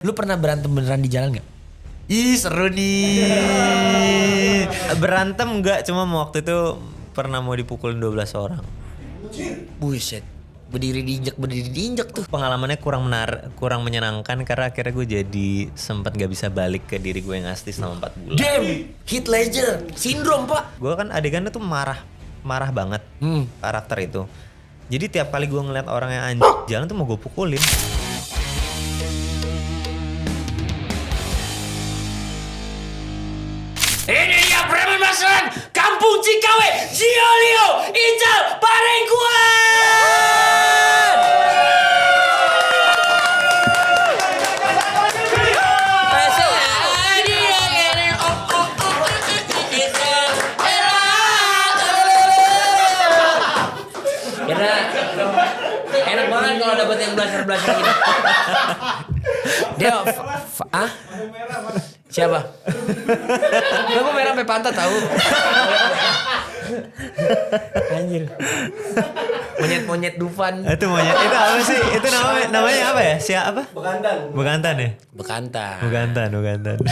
Lu pernah berantem beneran di jalan gak? Ih seru nih. Berantem enggak, cuma waktu itu pernah mau dipukulin 12 orang. Buset. Berdiri diinjek tuh. Pengalamannya kurang menyenangkan karena akhirnya gue jadi sempat gak bisa balik ke diri gue yang asli selama 4 bulan. Damn, Heath Ledger syndrome pak. Gue kan adegannya tuh marah banget karakter itu. Jadi tiap kali gue ngeliat orang yang anjing jalan tuh mau gue pukulin. Ini dia Bremen Masalan, Kampung Cikawe, Giolio, Ical, Parengkuan. Kira enak banget kalau dapet yang belajar gitu. Dia siapa? Gue merah sampai pantat tahu. Anjir. Monyet Dufan. Itu monyet. Itu apa sih? Itu namanya apa ya? Siapa? Bekantan ya? Bekantan. Bekantan.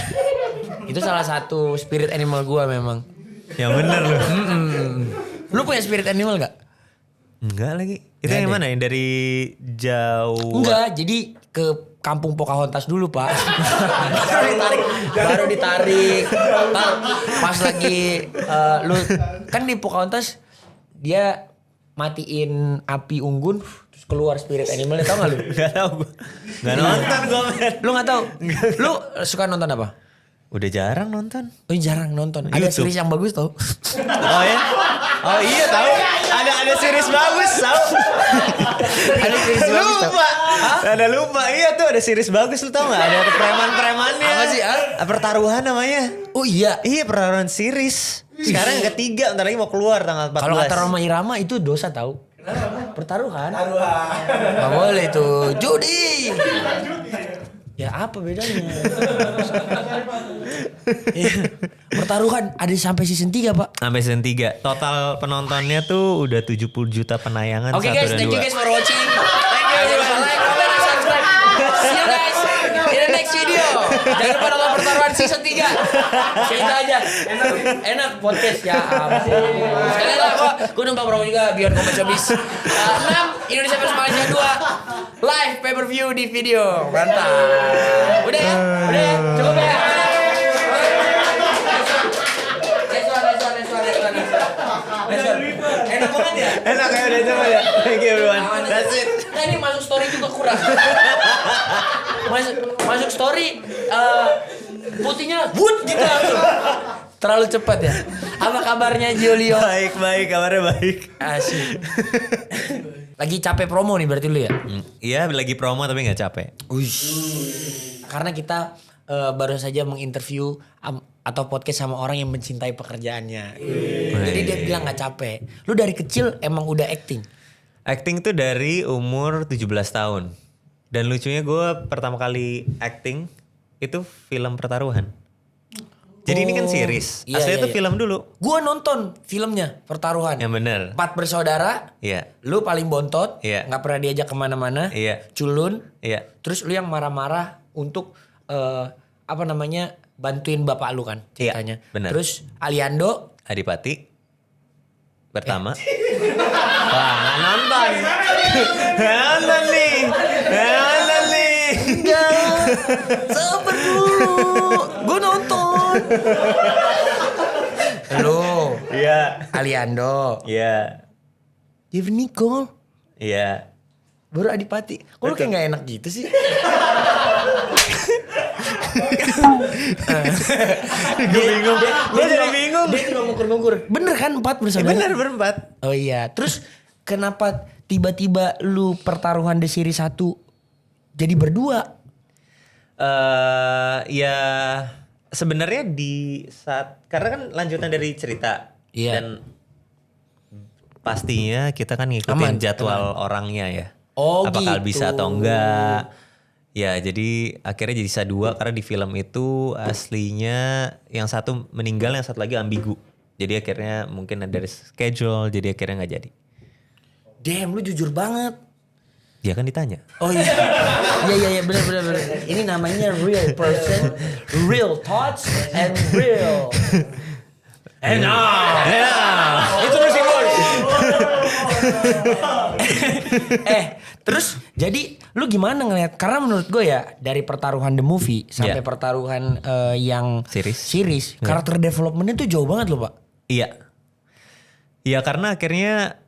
Itu salah satu spirit animal gua memang. Ya bener lu. Lu punya spirit animal gak? Enggak lagi. Itu Nggak yang ada. mana? Yang dari jauh. Enggak, jadi ke Kampung Pocahontas dulu pak. baru ditarik. Pas lagi lu kan di Pocahontas dia matiin api unggun terus keluar spirit animalnya, tau gak lu? Gak tau gue. Gak nonton gue men. Lu gak tahu? Lu suka nonton apa? Udah jarang nonton. Oh jarang nonton. Ada YouTube. series yang bagus tau. Oh ya? Oh iya tahu. Ada series bagus tahu. Ada series bagus tau. Lupa. Ada lupa. Iya tuh ada series bagus lu tau gak? Ada preman-premannya. Apa sih, Pertaruhan namanya. Oh iya. Iya pertaruhan series. Sekarang yang ketiga, ntar lagi mau keluar tanggal 14. Kalau kata Roma Irama itu dosa tau. Pertaruhan. Gak boleh tuh. Judi. Ya apa bedanya? Pertaruhan ada sampai season 3 pak. Sampai season 3. Total penontonnya tuh udah 70 juta penayangan. Oke 1 guys, dan thank you 2. guys for watching. Thank you everyone. Like, comment, and subscribe. See you guys in the next video. Jangan lupa nonton Pertaruhan season 3. Cerita aja. Enak podcast ya ampun. Sekalian lah gue numpang promo juga Beyond Combat Showbiz. 6 Indonesia vs Malaysia 2 live pay per view di video. Mantap. Udah ya? Cukup ya? Enak banget ya? Enak ya udah coba ya. Thank you everyone. That's it. Nah ini masuk story juga kurang. Masuk story putihnya wood gitu langsung. Terlalu cepat ya. Apa kabarnya Giolio? Baik, kabarnya baik. Asik. Lagi capek promo nih berarti lu ya? Iya lagi promo tapi gak capek. Karena kita baru saja menginterview atau podcast sama orang yang mencintai pekerjaannya. Jadi dia bilang gak capek. Lu dari kecil emang udah acting? Acting tuh dari umur 17 tahun. Dan lucunya gue pertama kali acting itu film Pertaruhan. Jadi ini kan series. Iya, Aslinya tuh iya. film dulu. Gua nonton filmnya Pertaruhan. Yang bener. 4 bersaudara. Iya. Lu paling bontot. Iya. Gak pernah diajak kemana-mana. Iya. Culun. Iya. Terus lu yang marah-marah untuk bantuin bapak lu kan ceritanya. Iya, bener. Terus Aliando. Adipati. Pertama. Wah gak nonton. Nonton nih. Enggak. Sabar dulu. Gue nonton. Lu. Iya. Aliando. Iya. Steven Nicole. Iya. Baru Adipati. Kok lu kayak gak enak gitu sih? Gue bingung. Gue jadi bingung. Dia juga ngukur-ngukur. Bener kan 4 bersaudara? Bener berempat. Oh iya. Terus kenapa tiba-tiba lu Pertaruhan di seri 1 jadi berdua? Ya sebenarnya di saat karena kan lanjutan dari cerita. Iya. Dan pastinya kita kan ngikutin Aman, jadwal orangnya ya. Oh Apakah gitu. bisa atau enggak. Ya jadi akhirnya jadi sisa 2 karena di film itu aslinya yang satu meninggal, yang satu lagi ambigu. Jadi akhirnya mungkin ada schedule, jadi akhirnya nggak jadi. Damn, lu jujur banget. Ya kan ditanya. Oh iya. Iya benar. Ini namanya real person, real thoughts and real. Itu musik boys. Terus jadi lu gimana ngeliat? Karena menurut gue ya dari pertaruhan The Movie sampai pertaruhan yang series karakter developmentnya tuh jauh banget loh, Pak. Iya. Iya karena akhirnya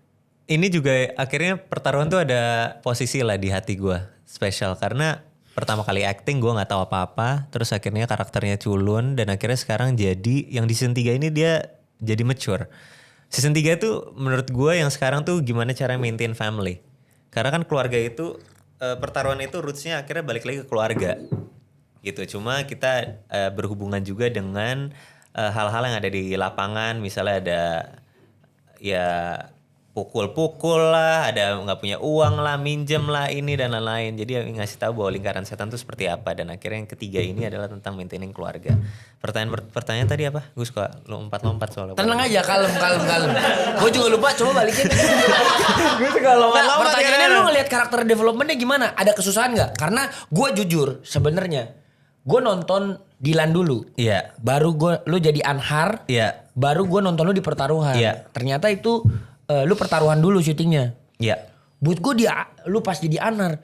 ini juga akhirnya pertaruhan tuh ada posisi lah di hati gue spesial karena pertama kali acting gue nggak tahu apa-apa, terus akhirnya karakternya culun dan akhirnya sekarang jadi yang di season 3 ini dia jadi mature. Season 3 tuh menurut gue yang sekarang tuh gimana cara maintain family. Karena kan keluarga itu pertaruhan itu rootsnya akhirnya balik lagi ke keluarga gitu. Cuma kita berhubungan juga dengan hal-hal yang ada di lapangan, misalnya ada ya pukul-pukul lah, ada nggak punya uang lah, minjem lah ini dan lain-lain. Jadi ngasih tahu bahwa lingkaran setan itu seperti apa. Dan akhirnya yang ketiga ini adalah tentang maintaining keluarga. Pertanyaan tadi apa? Gue suka lompat-lompat soalnya. Tenang aja, kalem. Gue juga lupa, coba balikin. Gue suka lompat-lompat. Nah, pertanyaannya lu ngeliat karakter developmentnya gimana? Ada kesusahan nggak? Karena gue jujur sebenarnya gue nonton Dilan dulu. Iya. Baru lu jadi Anhar. Iya. Baru gue nonton lu di pertaruhan. Iya. Ternyata itu lu pertaruhan dulu syutingnya. Iya. Buat gue lu pas jadi Anhar,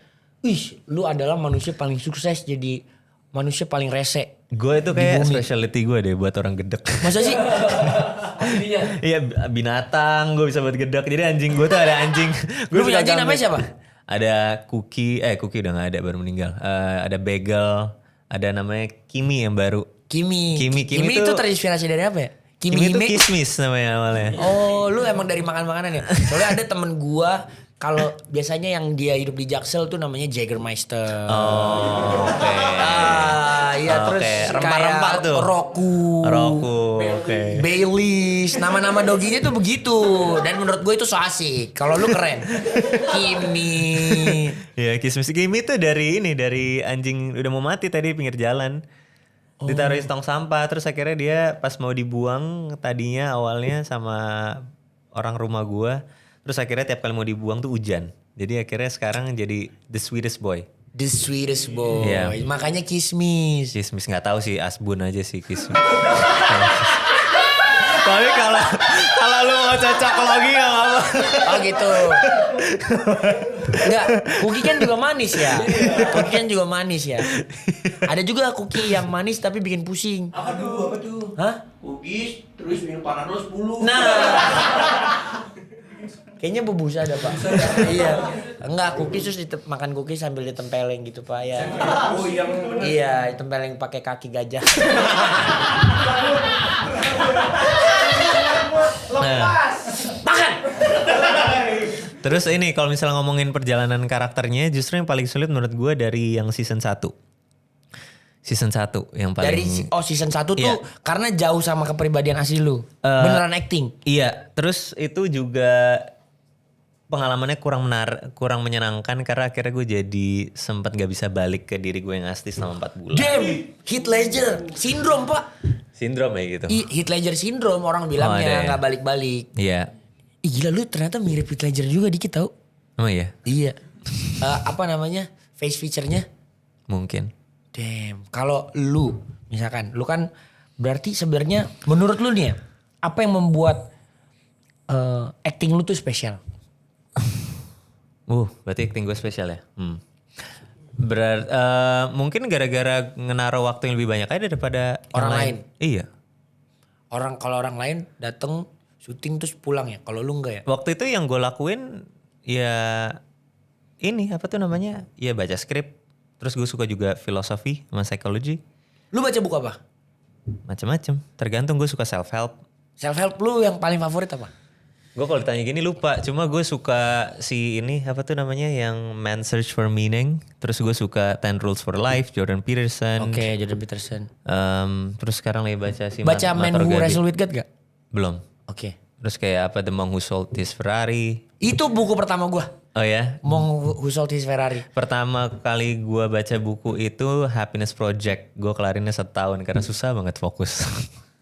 lu adalah manusia paling sukses jadi manusia paling rese. Gue itu kayak specialty gue deh buat orang gedek. Masa sih? Iya binatang gue bisa buat gedek. Jadi anjing gue tuh ada anjing. Lu punya anjing namanya siapa? Ada Cookie udah gak ada baru meninggal. Ada Bagel, ada namanya Kimi yang baru. Kimi itu terinspirasi dari apa ya? Kimi itu kismis namanya awalnya. Oh, lu emang dari makan-makanan ya? Soalnya ada temen gua kalau biasanya yang dia hidup di Jaksel tuh namanya Jägermeister. Oh, oke. Iya terus rempah-rempah tuh. Roku, oke. Baileys, nama-nama doginya tuh begitu. Dan menurut gue itu so asik. Kalau lu keren. Kimi. Ya, kismis Kimi tuh dari anjing udah mau mati tadi pinggir jalan. Ditaruh di tong sampah, terus akhirnya dia pas mau dibuang tadinya awalnya sama orang rumah gua, terus akhirnya tiap kali mau dibuang tuh hujan. Jadi akhirnya sekarang jadi the sweetest boy. The sweetest boy. Yeah. Makanya kismis. Kismis nggak tahu sih, asbun aja sih kismis. Tapi kalau lu mau cocok lagi nggak apa. Oh gitu. Enggak, cookie kan juga manis ya. Cookie kan juga manis ya. Ada juga cookie yang manis tapi bikin pusing. Apa tuh? Hah? Cookies terus minum Panadol 10. Nah. Kayaknya bebusa ada, Pak. Iya. Enggak, cookies terus makan cookies sambil ditempeleng gitu, Pak ya. Oh iya bener. Iya, ditempeleng pakai kaki gajah. Lepas. Makan. Terus ini kalau misalnya ngomongin perjalanan karakternya, justru yang paling sulit menurut gue dari yang season 1. Season 1 yang paling... Season 1 tuh Iya. karena jauh sama kepribadian asli lu. Beneran acting. Iya, terus itu juga pengalamannya kurang menyenangkan karena akhirnya gue jadi sempat gak bisa balik ke diri gue yang asli selama 4 bulan. Damn, Heath Ledger syndrome, Pak. Sindrom ya gitu. Heath Ledger syndrome orang bilangnya nggak balik-balik. Iya. Ih gila lu ternyata mirip Heath Ledger juga dikit tau. Oh iya? Iya. Apa namanya? Face feature-nya? Mungkin. Damn. Kalau lu misalkan lu kan berarti sebenarnya menurut lu nih ya, apa yang membuat acting lu tuh spesial? Berarti acting gue spesial ya? Mungkin gara-gara ngenaruh waktu yang lebih banyak aja daripada Orang yang lain. Iya. Kalau orang lain dateng syuting terus pulang ya. Kalau lu enggak ya? Waktu itu yang gue lakuin ya ini apa tuh namanya? Ya baca skrip. Terus gue suka juga filosofi sama psikologi. Lu baca buku apa? Macam-macam. Tergantung gue suka self help. Self help lu yang paling favorit apa? Gue kalau ditanya gini lupa. Cuma gue suka si ini apa tuh namanya yang Man Search for Meaning. Terus gue suka 10 Rules for Life, Jordan Peterson. Oke, Jordan Peterson. Terus sekarang lagi baca si Baca Man Who Wrestled with God gak? Belum. Oke. Terus kayak apa The Monk Who Sold His Ferrari. Itu buku pertama gua. Oh ya? Monk Who Sold His Ferrari. Pertama kali gue baca buku itu Happiness Project. Gue kelarinnya 1 tahun karena susah banget fokus.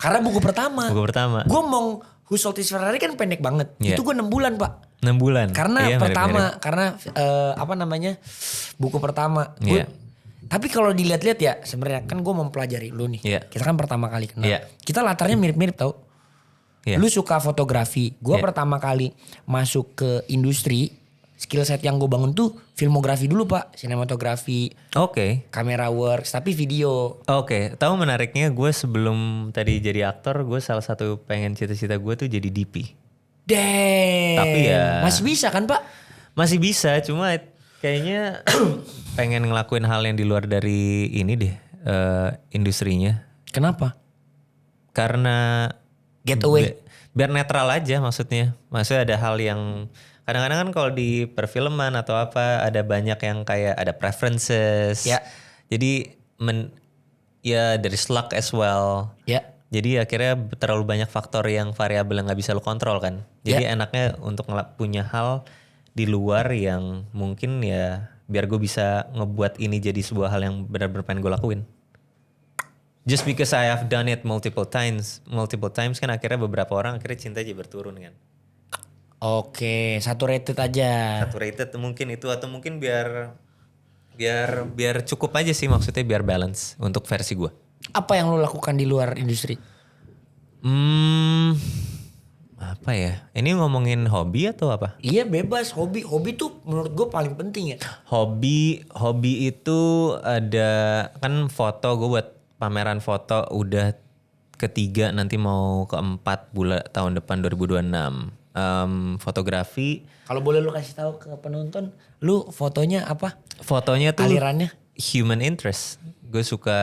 Karena buku pertama. Buku pertama. Gue mau Who Sold His Ferrari kan pendek banget. Iya. Itu gue 6 bulan pak. 6 bulan. Karena Iya, pertama, mirip-mirip. karena buku pertama. Gua- Iya. Tapi kalau dilihat-lihat ya sebenarnya kan gue mempelajari lu nih. Iya. Kita kan pertama kali kenal. Iya. Kita latarnya mirip-mirip tau. Iya. Lu suka fotografi. Gue Iya. pertama kali masuk ke industri, skill set yang gue bangun tuh filmografi dulu pak. Sinematografi, Oke. kamera works, tapi video. Oke, tahu menariknya gue sebelum tadi jadi aktor, gue salah satu pengen cita-cita gue tuh jadi DP. Damn. Tapi ya- Masih bisa kan pak? Masih bisa, cuma kayaknya pengen ngelakuin hal yang di luar dari ini deh, industrinya. Kenapa? Karena Getaway. biar netral aja maksudnya. Maksudnya ada hal yang kadang-kadang kan kalau di perfilman atau apa ada banyak yang kayak ada preferences. Ya. Jadi ya dari luck as well. Ya. Jadi akhirnya terlalu banyak faktor yang variabel yang nggak bisa lo kontrol kan. Jadi Ya. enaknya untuk punya hal di luar yang mungkin ya biar gue bisa ngebuat ini jadi sebuah hal yang benar-benar pengen gue lakuin. Just because I have done it multiple times kan akhirnya beberapa orang akhirnya cinta aja berturun kan. Oke, satu rated aja. Saturated mungkin itu atau mungkin biar cukup aja sih maksudnya biar balance untuk versi gue. Apa yang lo lakukan di luar industri? Apa ya? Ini ngomongin hobi atau apa? Iya bebas, hobi tuh menurut gue paling penting ya. Hobi itu ada kan foto, gue buat pameran foto udah ketiga, nanti mau keempat tahun depan 2026. Fotografi. Kalau boleh lu kasih tahu ke penonton, lu fotonya apa? Fotonya tuh Alirannya? human interest. Gue suka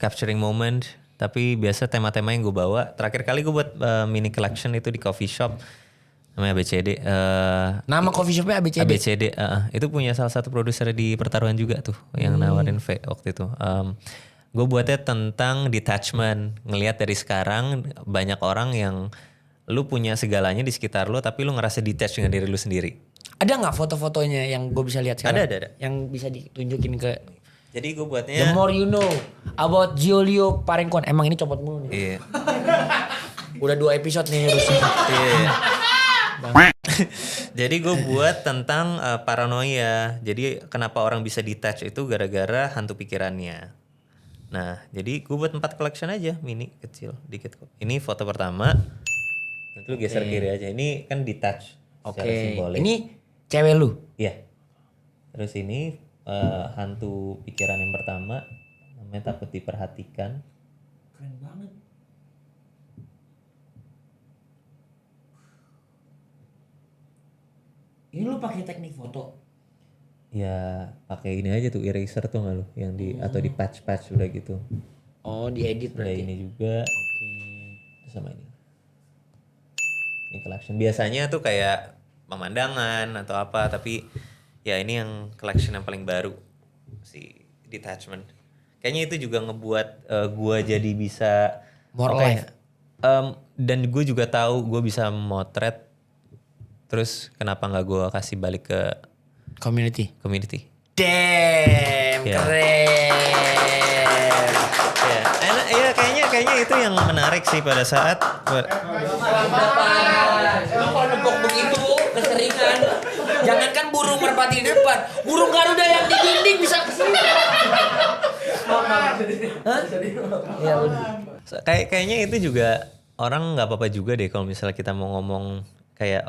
capturing moment, tapi biasa tema-tema yang gue bawa. Terakhir kali gue buat mini collection itu di coffee shop namanya ABCD. Nama coffee shopnya ABCD. ABCD, itu punya salah satu produser di Pertaruhan juga tuh yang nawarin V waktu itu. Gue buatnya tentang detachment, ngelihat dari sekarang banyak orang yang lu punya segalanya di sekitar lu tapi lu ngerasa detach dengan diri lu sendiri. Ada nggak foto-fotonya yang gue bisa lihat sekarang? Ada. Yang bisa ditunjukin ke. Jadi gue The buatnya. more you know about Giulio Parengkuan. Emang ini copot mulu nih. Iya. Udah 2 episode nih harusnya. Iya. Jadi gue buat tentang paranoia. Jadi kenapa orang bisa detach itu gara-gara hantu pikirannya. Nah, jadi gue buat 4 collection aja, mini kecil, dikit kok. Ini foto pertama. Nanti lu geser kiri aja. Ini kan detach secara Oke. simbolik. Ini cewek lu. Iya. Terus ini hantu pikiran yang pertama, namanya takut diperhatikan. Keren banget. Ini lu pakai teknik foto. Ya pakai ini aja tuh eraser tuh nggak lu, yang di atau di patch udah gitu. Oh, diedit Ada berarti. ini juga. Oke. Terus sama ini. Ini collection. Biasanya tuh kayak pemandangan atau apa, tapi ya ini yang collection yang paling baru si detachment. Kayaknya itu juga ngebuat gua jadi bisa More oke, life. dan gue juga tahu gue bisa motret. Terus kenapa nggak gue kasih balik ke Community. community? Damn, Ya. keren. Ya, enak, ya kayaknya itu yang menarik sih pada saat Lu kalau nempok begitu keseringan. Jangankan burung merpati di depan, burung Garuda yang di dinding bisa kesini. Hah? Ya udah. kayaknya itu juga orang nggak apa-apa juga deh kalau misalnya kita mau ngomong kayak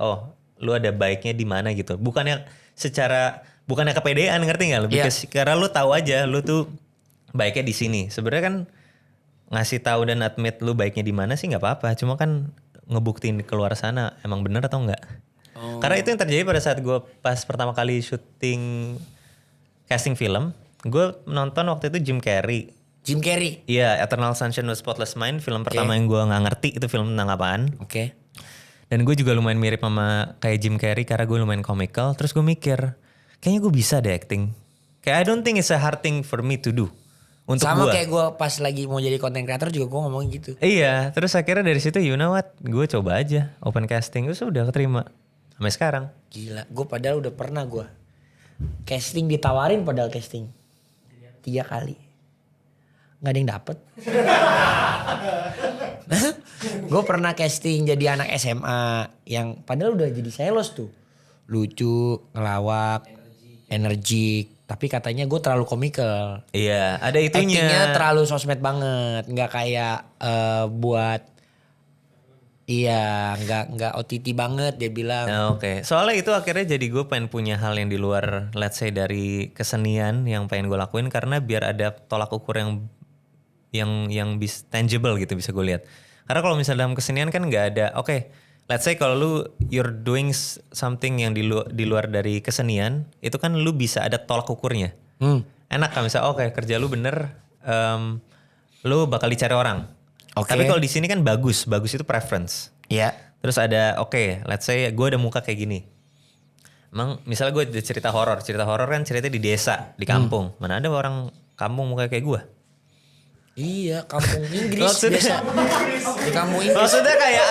lu ada baiknya di mana gitu. Bukannya kepedean, ngerti nggak? Lebih Iya. karena lu tahu aja lu tuh baiknya di sini. Sebenarnya kan ngasih tahu dan admit lu baiknya di mana sih nggak apa-apa. Cuma kan ngebuktiin keluar sana emang bener atau enggak. Karena itu yang terjadi pada saat gue pas pertama kali syuting casting film. Gue nonton waktu itu Jim Carrey. Jim Carrey. Iya, Eternal Sunshine of the Spotless Mind, film pertama yang gue nggak ngerti itu film tentang apaan. Oke. Dan gue juga lumayan mirip sama kayak Jim Carrey karena gue lumayan comical. Terus gue mikir, kayaknya gue bisa deh acting. Kayak I don't think it's a hard thing for me to do. Untuk Sama gue. kayak gue pas lagi mau jadi content creator juga gue ngomong gitu. Iya, terus akhirnya dari situ you know what, gue coba aja open casting, terus udah keterima. Sampai sekarang. Gila, gue padahal udah pernah gue casting, ditawarin padahal casting 3 kali. nggak ada yang dapet. Gue pernah casting jadi anak SMA yang padahal udah jadi sales tuh. Lucu, ngelawak, energik. Tapi katanya gue terlalu komikal. Iya, ada itunya. Actingnya terlalu sosmed banget. Nggak kayak buat... Iya, nggak OTT banget dia bilang. Nah, Oke, soalnya itu akhirnya jadi gue pengen punya hal yang di luar, let's say dari kesenian yang pengen gue lakuin karena biar ada tolak ukur yang bisa tangible gitu bisa gue lihat. Karena kalau misalnya dalam kesenian kan nggak ada. Oke, let's say kalau you're doing something yang di luar dari kesenian, itu kan lu bisa ada tolak ukurnya. Enak kan misalnya, oke kerja lu bener, lu bakal dicari orang. Oke. Tapi kalau di sini kan bagus itu preference. Iya. Terus ada let's say gue ada muka kayak gini. Emang misalnya gue ada cerita horor kan ceritanya di desa, di kampung. Mana ada orang kampung muka kayak gue? Iya, kampung Inggris Maksudnya- biasa. Di kampung Inggris. Maksudnya kayak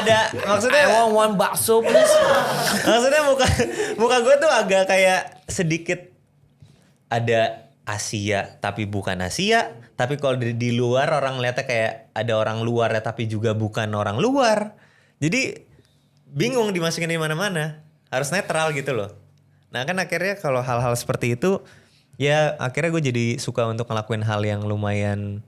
ada maksudnya I want one bakso please. maksudnya muka gue tuh agak kayak sedikit ada Asia tapi bukan Asia, tapi kalau di luar orang lihatnya kayak ada orang luar ya tapi juga bukan orang luar. Jadi bingung dimasukin di mana-mana. Harus netral gitu loh. Nah kan akhirnya kalau hal-hal seperti itu ya akhirnya gue jadi suka untuk ngelakuin hal yang lumayan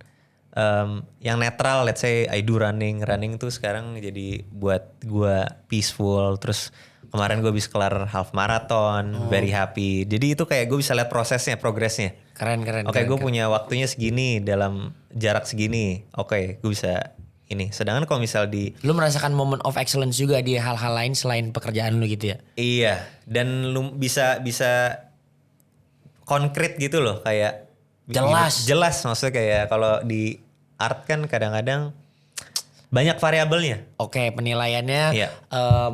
yang netral. Let's say I do running tuh sekarang jadi buat gue peaceful. Terus kemarin gue bisa kelar half marathon, very happy. Jadi itu kayak gue bisa lihat prosesnya, progresnya. Keren. Oke, gue punya waktunya segini dalam jarak segini. Oke, gue bisa ini. Sedangkan kalau misal Lu merasakan moment of excellence juga di hal-hal lain selain pekerjaan lu gitu ya? iya, dan lu bisa konkret gitu loh, kayak jelas maksudnya kayak kalau di art kan kadang-kadang banyak variabelnya. Oke, penilaiannya Iya.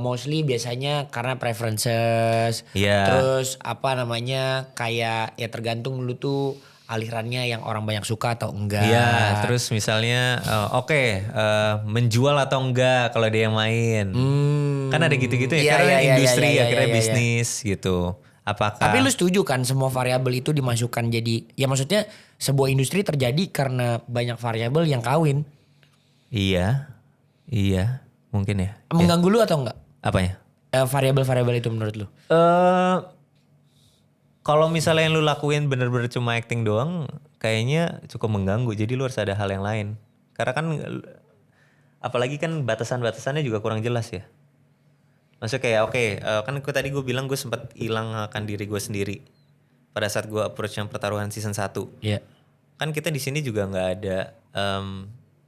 Mostly biasanya karena preferences. Iya. Terus apa namanya kayak ya tergantung lu tuh alirannya yang orang banyak suka atau enggak. Iya, terus misalnya menjual atau enggak kalau dia yang main. Kan ada gitu-gitu ya, Iya, karena iya, industri iya, akhirnya iya, iya. bisnis gitu. Apakah Tapi lu setuju kan semua variabel itu dimasukkan jadi ya maksudnya sebuah industri terjadi karena banyak variabel yang kawin. Iya, mungkin ya. Mengganggu lu atau enggak? Apanya? Variabel-variabel itu menurut lu? Kalau misalnya yang lu lakuin bener-bener cuma acting doang, kayaknya cukup mengganggu. Jadi lu harus ada hal yang lain. Karena kan, apalagi kan batasan-batasannya juga kurang jelas ya. Maksudnya kayak kan tadi gue bilang gue sempat hilang akan diri gue sendiri pada saat gue approach yang pertaruhan season 1. Iya. Kan kita di sini juga nggak ada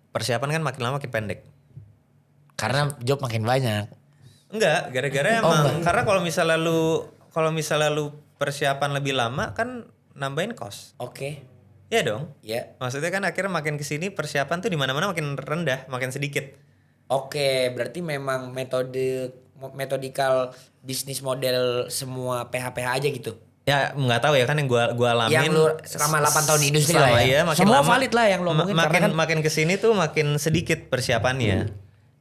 persiapan kan makin lama makin pendek. Karena job makin banyak. Enggak, gara-gara emang karena kalau misalnya lu persiapan lebih lama kan nambahin cost. Oke. Iya dong. Ya. Maksudnya kan akhirnya makin kesini persiapan tuh di mana-mana makin rendah, makin sedikit. Oke, berarti memang metodikal bisnis model semua PH-PH aja gitu. Ya nggak tahu ya kan yang gua alamin. Yang lu selama 8 tahun di industri lah ya. Iya, makin semua lama, valid lah yang lu omongin karena kan makin kesini tuh makin sedikit persiapannya.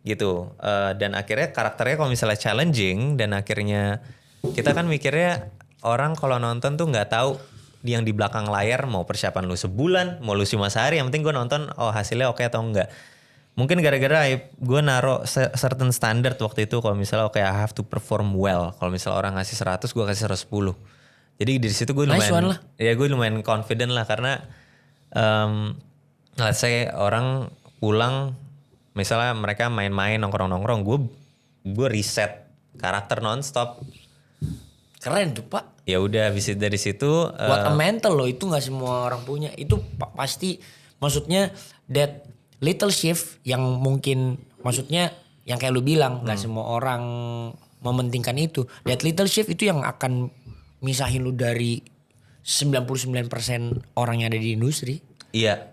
Gitu. Dan akhirnya karakternya kalau misalnya challenging dan akhirnya kita kan mikirnya orang kalau nonton tuh nggak tahu yang di belakang layar mau persiapan lu sebulan, mau lu cuma sehari, yang penting gue nonton hasilnya oke atau enggak. Mungkin gara-gara gue naro certain standard waktu itu kalau misalnya I have to perform well. Kalau misalnya orang ngasih 100 gue kasih 110. Jadi dari situ gue Nice one lumayan lah. ya gue lumayan confident lah karena let's say orang pulang misalnya mereka main-main nongkrong-nongkrong, gue reset karakter nonstop. keren tuh Pak. Ya udah habis dari situ What a mental loh, itu nggak semua orang punya. Itu pasti maksudnya that little shift yang mungkin maksudnya yang kayak lu bilang nggak semua orang mementingkan itu. That little shift itu yang akan misahin lu dari 99% orang yang ada di industri. Iya.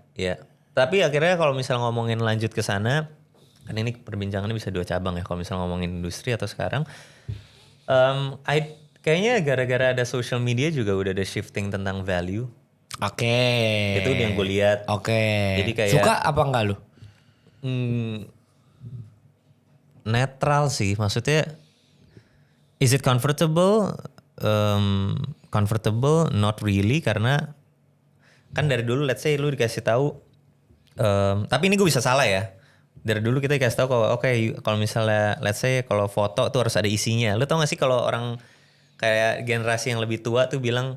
Tapi akhirnya kalau misal ngomongin lanjut ke sana, kan ini perbincangannya bisa 2 cabang ya. Kalau misal ngomongin industri atau sekarang, kayaknya gara-gara ada social media juga udah ada shifting tentang value. Oke. Itu yang gue lihat. Oke. Jadi kayak suka apa enggak lu? Netral sih, maksudnya is it comfortable? Comfortable, not really karena kan dari dulu let's say lu dikasih tahu, tapi ini gue bisa salah ya. Dari dulu kita dikasih tahu kalau kalau misalnya let's say kalau foto tuh harus ada isinya. Lu tau gak sih kalau orang kayak generasi yang lebih tua tuh bilang,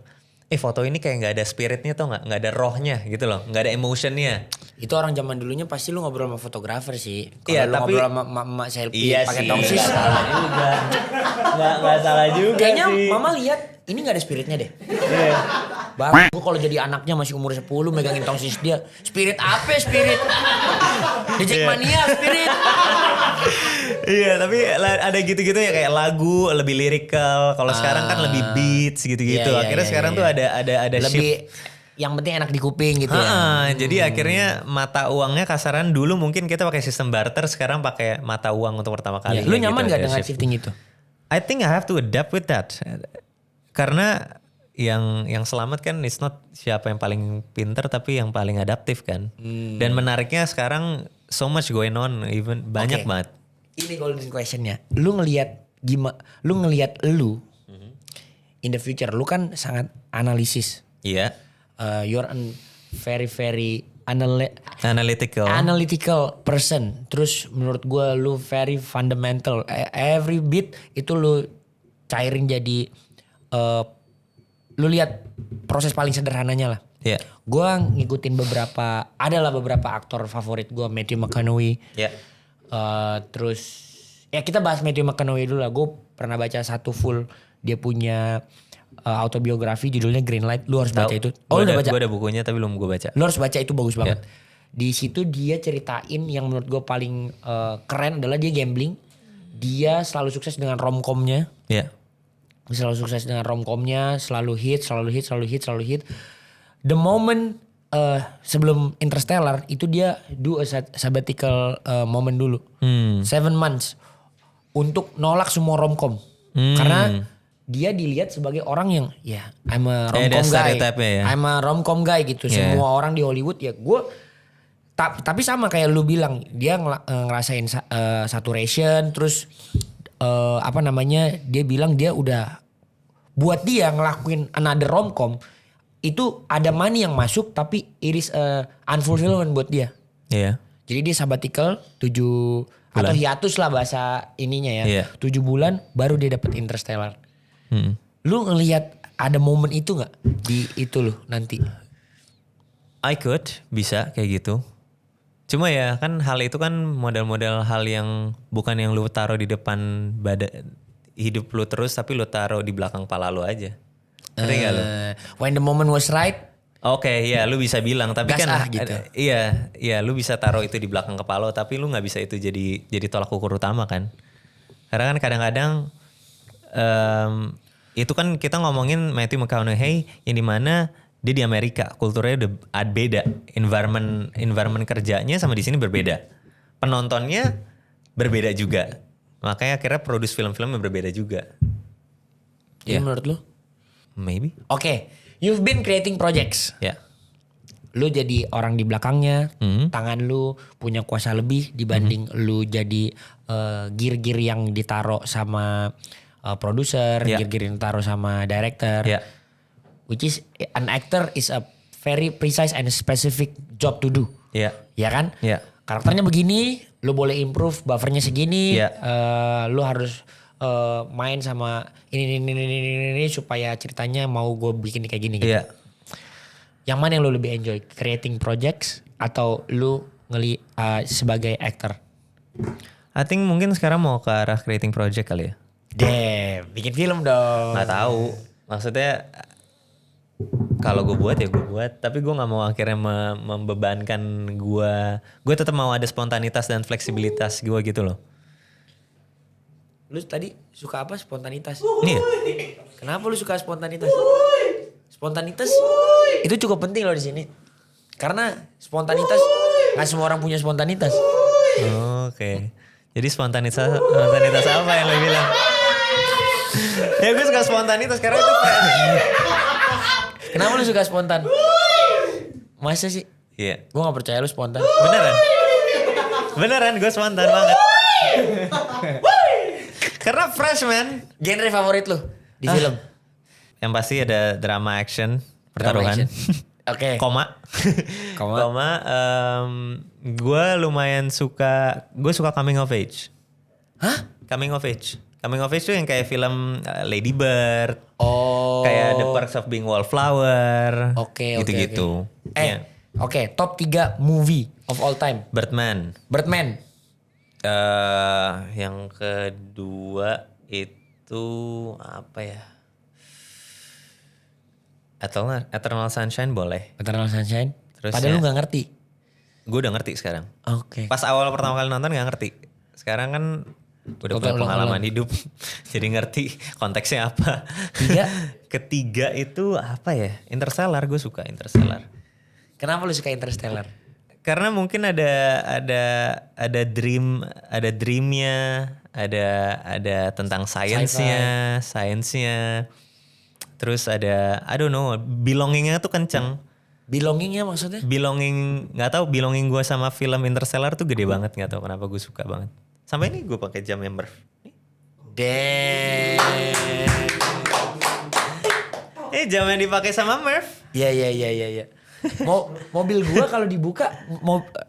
foto ini kayak nggak ada spiritnya tau nggak ada rohnya gitu loh, nggak ada emotionnya. Itu orang zaman dulunya pasti lu ngobrol sama fotografer sih. Kalau Iya, lu tapi ngobrol sama emak selfie iya pakai sih, tongsis. nggak salah juga. nggak salah juga Kayaknya sih. mama lihat ini nggak ada spiritnya deh. Iya. Bang, gue kalau jadi anaknya masih umur 10 megangin tongsis dia. Spirit apa spirit? Dejek mania spirit. Iya, tapi ada gitu-gitu ya kayak lagu lebih lirikal. Kalau sekarang kan lebih beats gitu-gitu. Iya, iya, Akhirnya iya, sekarang iya. tuh ada shift. Lebih yang penting enak di kuping gitu ya. Jadi akhirnya mata uangnya kasaran dulu mungkin kita pakai sistem barter, sekarang pakai mata uang untuk pertama kali. Iya. Lu kayak nyaman gitu, gak ada dengan shift. shifting itu? I think I have to adapt with that. Karena yang selamat kan it's not siapa yang paling pinter tapi yang paling adaptif kan. Dan menariknya sekarang so much going on, even banyak Oke. banget. Ini golden questionnya. Lu ngelihat gimana? Lu ngelihat lu in the future. Lu kan sangat analisis. Iya. You're a very Analytical. person. Terus menurut gue lu very fundamental. Every bit itu lu cairin jadi lu lihat proses paling sederhananya lah. Iya. Gue ngikutin adalah beberapa aktor favorit gue, Matthew McConaughey. Iya. Terus ya kita bahas Matthew McConaughey dulu lah. Gue pernah baca satu full dia punya autobiografi judulnya Green Light. Lu harus baca itu. Oh, lu udah baca? Gue ada bukunya tapi belum gue baca. Lu harus baca, itu bagus banget. Di situ dia ceritain yang menurut gue paling keren adalah dia gambling. Dia selalu sukses dengan romcomnya. Iya. Selalu sukses dengan romcomnya, selalu hit. The moment sebelum Interstellar itu dia do a sabbatical moment dulu. 7 months untuk nolak semua romcom. Karena dia dilihat sebagai orang yang I'm a romcom ada guy. stereotype-nya ya. I'm a romcom guy gitu. Yeah. Semua orang di Hollywood ya gue tapi sama kayak lu bilang, dia ngerasain saturation, terus dia bilang dia udah buat dia ngelakuin another romcom itu ada money yang masuk tapi it is unfulfillment buat dia. Iya. Jadi dia sabbatical 7 atau hiatus lah bahasa ininya ya. Iya. 7 bulan baru dia dapet Interstellar. Lu ngelihat ada momen itu nggak di itu lu nanti? I could bisa kayak gitu. Cuma ya kan hal itu kan model-model hal yang bukan yang lu taruh di depan hidup lu terus tapi lu taruh di belakang pala lu aja. Ngerti gak lu? When the moment was right. Oke, ya lu bisa bilang tapi Gas kan gitu. Iya, lu bisa taruh itu di belakang kepala lu tapi lu nggak bisa itu jadi tolak ukur utama kan. Karena kan kadang-kadang itu kan kita ngomongin Matthew McConaughey yang dimana dia di Amerika, kulturnya udah beda, environment kerjanya sama di sini berbeda, penontonnya berbeda juga, makanya akhirnya produce film-film yang berbeda juga. Jadi menurut lu? Maybe. Oke, you've been creating projects. Ya. Lu jadi orang di belakangnya, tangan lu punya kuasa lebih dibanding lu jadi gear-gear yang ditaruh sama produser, gear-gear yang ditaruh sama director. Ya. Which is an actor is a very precise and specific job to do. Ya. Ya kan? Ya. Karakternya begini, lu boleh improve buffernya segini, Ya. lu harus main sama ini supaya ceritanya mau gue bikin kayak gini gitu. Iya. Yang mana yang lu lebih enjoy? Creating projects atau lu sebagai actor? I think mungkin sekarang mau ke arah creating project kali ya. Damn, bikin film dong. Nggak tahu. Maksudnya kalau gue buat ya gue buat. Tapi gue nggak mau akhirnya membebankan gue. Gue tetap mau ada spontanitas dan fleksibilitas gue gitu loh. Lu tadi suka apa? Spontanitas. Iya. Kenapa lu suka spontanitas? Spontanitas itu cukup penting loh di sini. Karena spontanitas nggak semua orang punya spontanitas. Oke. Jadi spontanitas apa yang lo bilang? Ya gue suka spontanitas karena itu fresh. Kenapa lu suka spontan? Masa sih? Iya. Gue gak percaya lu spontan. Beneran gue spontan banget. Karena fresh man. Genre favorit lu di film? Yang pasti ada drama action, Drama pertaruhan. action. Oke. Koma. Koma. Gue lumayan suka, gue suka coming of age. Hah? Coming of age. Coming of age tuh yang kayak film Lady Bird. Oh. Kayak The Perks of Being Wallflower. Oke. Gitu-gitu. Iya. Oke. Top 3 movie of all time. Birdman. Birdman. Yang kedua itu apa ya? Eternal Sunshine boleh. Eternal Sunshine. Terus Padahal ya- lu gak ngerti. Gue udah ngerti sekarang. Oke. Pas awal pertama kali nonton gak ngerti. Sekarang kan udah punya Ulang-ulang. pengalaman hidup. Jadi ngerti konteksnya apa. 3. Ketiga itu apa ya? Interstellar, gue suka Interstellar. Kenapa lu suka Interstellar? Karena mungkin ada dreamnya, ada tentang sainsnya. Terus ada I don't know, belongingnya tuh kenceng. Belongingnya maksudnya? Nggak tahu belonging gue sama film Interstellar tuh gede banget, nggak tahu kenapa gue suka banget. Sampai ini gue pakai jam yang Damn. jam yang dipakai sama Murph. Iya. Mobil gua kalau dibuka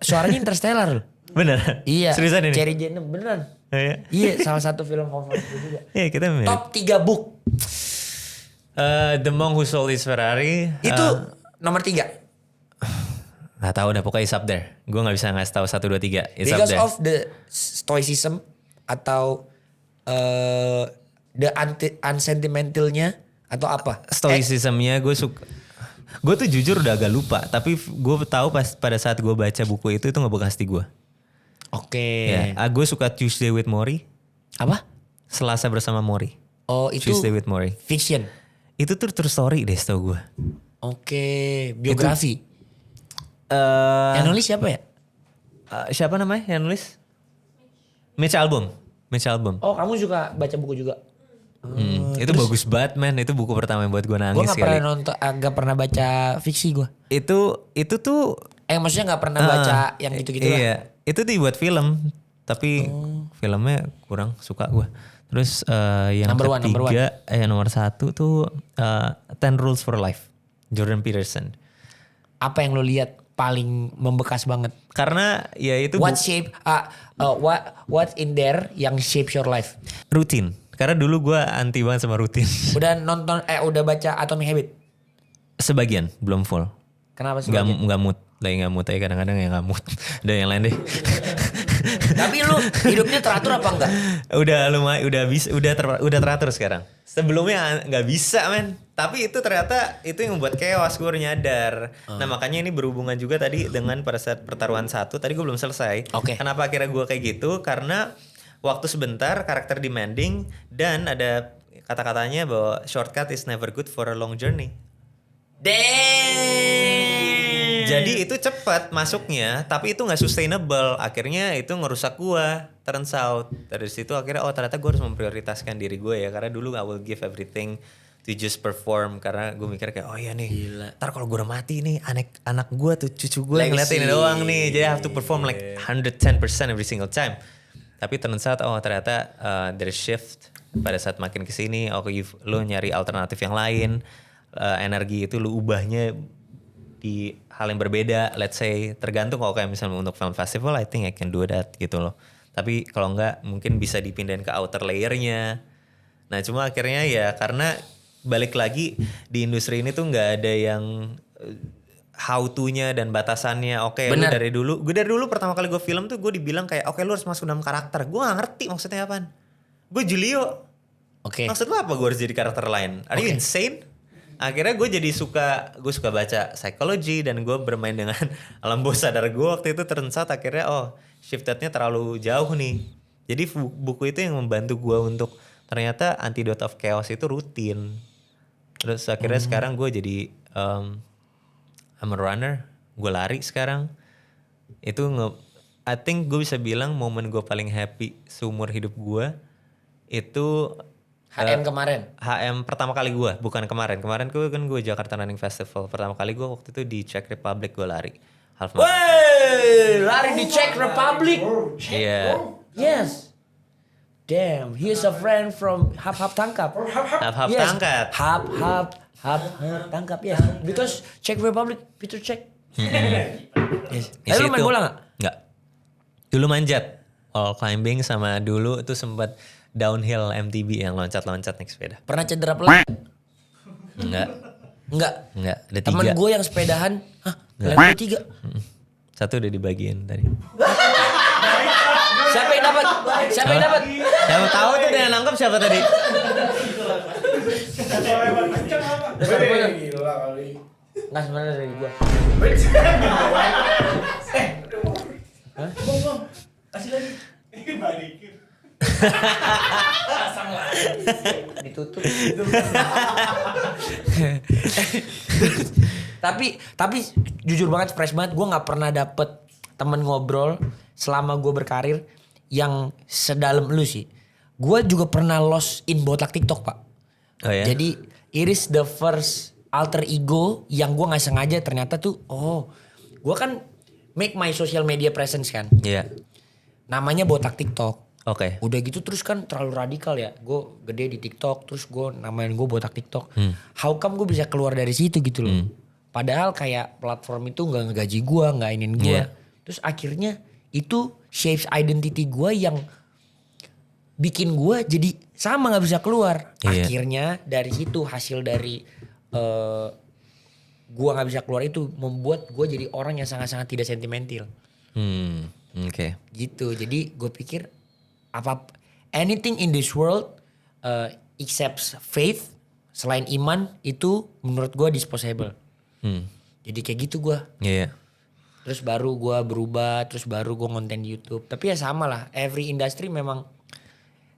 suaranya Interstellar loh. Bener? Iya. Seriusan ini? Cherry Jane beneran. Oh, iya. Iya, salah satu film favorit gue juga. Iya kita mirip. Top 3 book. The Monk Who Sold His Ferrari. Itu nomor 3. Nggak tahu udah pokoknya it's up there. Gue nggak bisa ngasih tahu 1, 2, 3. It's Because up there. of the stoicism atau the unsentimentalnya atau apa? Stoicismnya gue suka. Gue tuh jujur udah agak lupa. Tapi gue tahu pada saat gue baca buku itu ngebekas di gue. Oke. Ya, gue suka Tuesday with Morrie. Apa? Selasa bersama Morrie. Oh itu Tuesday with Morrie. fiction. Itu tuh true story deh setahu gue. Oke, biografi. Yang nulis siapa ya? Siapa namanya yang nulis? Mitch Albom. Oh, kamu suka baca buku juga? Itu bagus banget man. Itu buku pertama yang buat gue nangis Gue gak kali. pernah nggak pernah baca fiksi gue. Itu tuh Maksudnya nggak pernah baca yang gitu-gitu lah. Iya, itu dibuat film, tapi filmnya kurang suka gue. Terus yang Number one. ketiga, nomor 1 tuh 10 Rules for Life, Jordan Peterson. Apa yang lo lihat paling membekas banget? Karena ya itu What's in there yang shapes your life? rutin. Karena dulu gue anti banget sama rutin. Udah baca Atomic Habit? Sebagian, belum full. Kenapa sih? Gak mood, lagi gak mood aja kadang-kadang ya gak mood. Udah yang lain deh. Tapi lu hidupnya teratur apa enggak? udah teratur sekarang. Sebelumnya nggak bisa men. Tapi itu ternyata itu yang membuat chaos, gue baru nyadar. Nah makanya ini berhubungan juga tadi dengan pada saat pertaruhan 1 tadi gue belum selesai. Oke. Kenapa akhirnya gue kayak gitu? Karena waktu sebentar, karakter demanding, dan ada kata-katanya bahwa shortcut is never good for a long journey. Damn. Jadi itu cepat masuknya, tapi itu nggak sustainable. Akhirnya itu ngerusak gua. Turns out dari situ akhirnya ternyata gue harus memprioritaskan diri gue ya, karena dulu I will give everything to just perform, karena gue mikir kayak oh iya nih, ntar kalau gue udah mati nih anak gue tuh cucu gue ngeliatin doang nih, jadi I have to perform like 110% every single time. Tapi turns out ternyata there's shift pada saat makin kesini. Lu nyari alternatif yang lain, energi itu lu ubahnya di hal yang berbeda. Let's say tergantung kalau kayak misalnya untuk film festival, I think I can do that gitu loh. Tapi kalau enggak mungkin bisa dipindahin ke outer layernya. Nah cuma akhirnya ya karena balik lagi di industri ini tuh nggak ada yang how to-nya dan batasannya. Oke, lu dari dulu pertama kali gue film tuh gue dibilang kayak oke, lu harus masuk dalam karakter. Gue gak ngerti maksudnya apaan. Gue Julio. Oke. Maksud lu apa gue harus jadi karakter lain? Are you insane? Akhirnya gue jadi suka baca psikologi dan gue bermain dengan alam bawah sadar gue waktu itu. Turns out akhirnya shiftednya terlalu jauh nih. Jadi buku itu yang membantu gue untuk ternyata Antidote of Chaos itu rutin. Terus akhirnya sekarang gue jadi I'm a runner, gue lari sekarang. Itu I think gue bisa bilang momen gue paling happy seumur hidup gue itu HM kemarin. HM pertama kali gue, bukan kemarin. Kemarin gue Jakarta Running Festival. Pertama kali gue waktu itu di Czech Republic gue lari. Half marathon. Wey, lari di Czech Republic. Iya. Yes. Damn, he's a friend from Hap Hap Tangkap. Hap Hap Tangkat. Hap Hap Tangkap ya. Because Czech Republic, Peter Czech. Yes. Di Lu main situ- bola gak? Nggak. Dulu manjat. All climbing sama dulu tuh sempat downhill MTB yang loncat-loncat naik sepeda. Pernah cedera pelan? Enggak. Enggak. Ada Temen 3. gue yang sepedahan, level 3. Satu udah dibagiin tadi. Siapa yang dapat? Siapa yang dapat? Siapa tahu tuh dia yang nangkep siapa tadi? Gila kali. Nggak sebenarnya dari gue. Bang. Kasih lagi. Ini balikin. Ditutup. tapi jujur banget, fresh banget. Gue nggak pernah dapet temen ngobrol selama gue berkarir yang sedalam lu sih. Gue juga pernah lost in botak TikTok, Pak. Oh ya. Jadi Iris the first alter ego yang gue nggak sengaja ternyata tuh, gue kan make my social media presence kan. Iya. Namanya botak TikTok. Oke. Udah gitu terus kan terlalu radikal ya. Gue gede di TikTok, terus gue namain gue botak TikTok. How come gue bisa keluar dari situ gitu loh. Padahal kayak platform itu gak ngegaji gue, gak inin gue. Iya. Terus akhirnya itu shapes identity gue yang bikin gue jadi sama gak bisa keluar. Iya. Akhirnya dari situ hasil dari gue gak bisa keluar itu membuat gue jadi orang yang sangat-sangat tidak sentimental. Oke. Gitu. Jadi gue pikir anything in this world except faith, selain iman itu menurut gue disposable. Jadi kayak gitu gue. Iya. Terus baru gue berubah, terus baru gue konten di YouTube. Tapi ya sama lah, every industry memang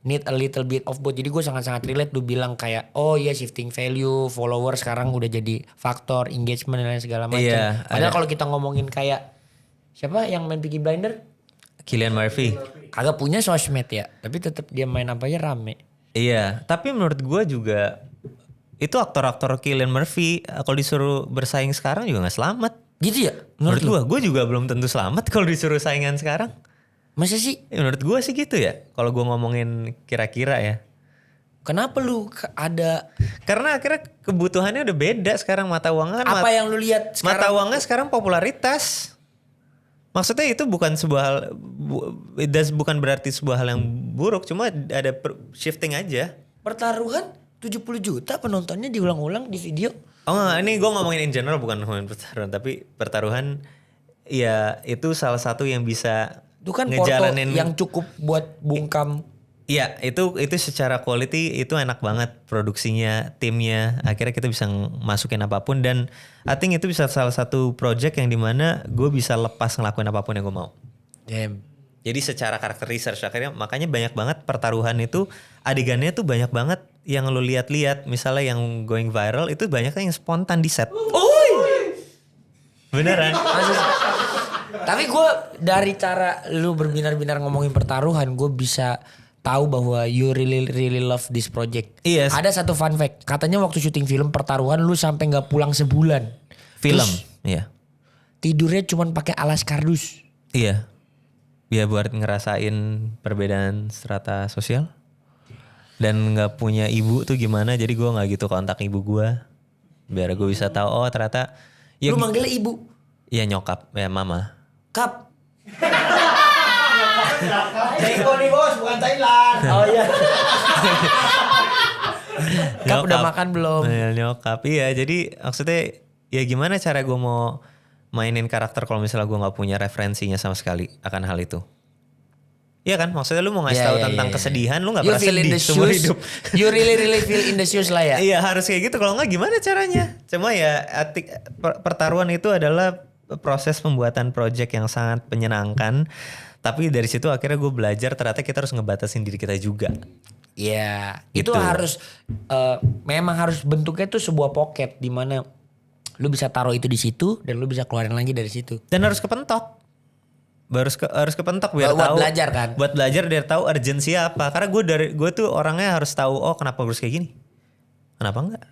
need a little bit of both. Jadi gue sangat-sangat relate lu bilang kayak shifting value, follower sekarang udah jadi faktor engagement dan lain segala macam. Iya, Padahal ada. kalau kita ngomongin kayak siapa yang main Peaky Blinder? Cillian Murphy. Kagak punya sosmed ya, tapi tetap dia main apa aja rame. Iya, tapi menurut gue juga itu aktor-aktor Cillian Murphy kalau disuruh bersaing sekarang juga nggak selamat. Gitu ya? Menurut gue juga belum tentu selamat kalau disuruh saingan sekarang. Masa sih? Ya, menurut gue sih gitu ya. Kalau gue ngomongin kira-kira ya. Kenapa lu ada Karena akhirnya kebutuhannya udah beda sekarang, mata uangnya kan apa yang lu lihat mata sekarang? uangnya sekarang popularitas. Maksudnya itu bukan sebuah hal, bukan berarti sebuah hal yang buruk, cuma ada shifting aja. Pertaruhan 70 juta penontonnya diulang-ulang di video. Oh ini gue ngomongin in general, bukan ngomongin pertaruhan, tapi pertaruhan ya itu salah satu yang bisa Itu kan foto ngejalanin. yang cukup buat bungkam. Iya itu secara quality itu enak banget produksinya, timnya. Akhirnya kita bisa masukin apapun dan I think itu bisa salah satu project yang dimana gue bisa lepas ngelakuin apapun yang gue mau. Damn. Jadi secara karakter research akhirnya makanya banyak banget pertaruhan itu adegannya tuh banyak banget yang lu lihat-lihat. Misalnya yang going viral itu banyak yang spontan di set. Beneran. Tapi gue dari cara lu berbinar-binar ngomongin pertaruhan, gue bisa tahu bahwa you really love this project. Iya. Ada satu fun fact, katanya waktu syuting film pertaruhan lu sampai nggak pulang sebulan. Film. Terus Iya. tidurnya cuman pakai alas kardus. Iya. Biar buat ngerasain perbedaan strata sosial. Dan nggak punya ibu tuh gimana, jadi gue nggak gitu kontak ibu gue. Biar gue bisa tahu ternyata. Ya, Lu manggilnya ibu. ya nyokap, ya mama. Kap. Ceko nih bos, bukan Thailand. Oh iya. Kap udah makan belum? Nyokap, iya. Jadi maksudnya ya gimana cara gue mau mainin karakter kalau misalnya gue nggak punya referensinya sama sekali akan hal itu. Iya kan, maksudnya lu mau ngasih tahu tentang kesedihan, lu nggak You pernah feel in sedih the seumur shoes. hidup. You really feel in the shoes lah ya. Iya harus kayak gitu, kalau nggak gimana caranya? Cuma ya pertaruhan itu adalah proses pembuatan project yang sangat menyenangkan. Tapi dari situ akhirnya gue belajar ternyata kita harus ngebatasin diri kita juga. Iya, itu Gitu. harus memang harus bentuknya tuh sebuah pocket di mana lu bisa taruh itu di situ dan lu bisa keluarin lagi dari situ. Dan harus kepentok. Harus kepentok biar Buat tahu. belajar kan? Buat belajar biar tahu urgensi apa. Karena gue tuh orangnya harus tahu kenapa gue harus kayak gini. Kenapa enggak?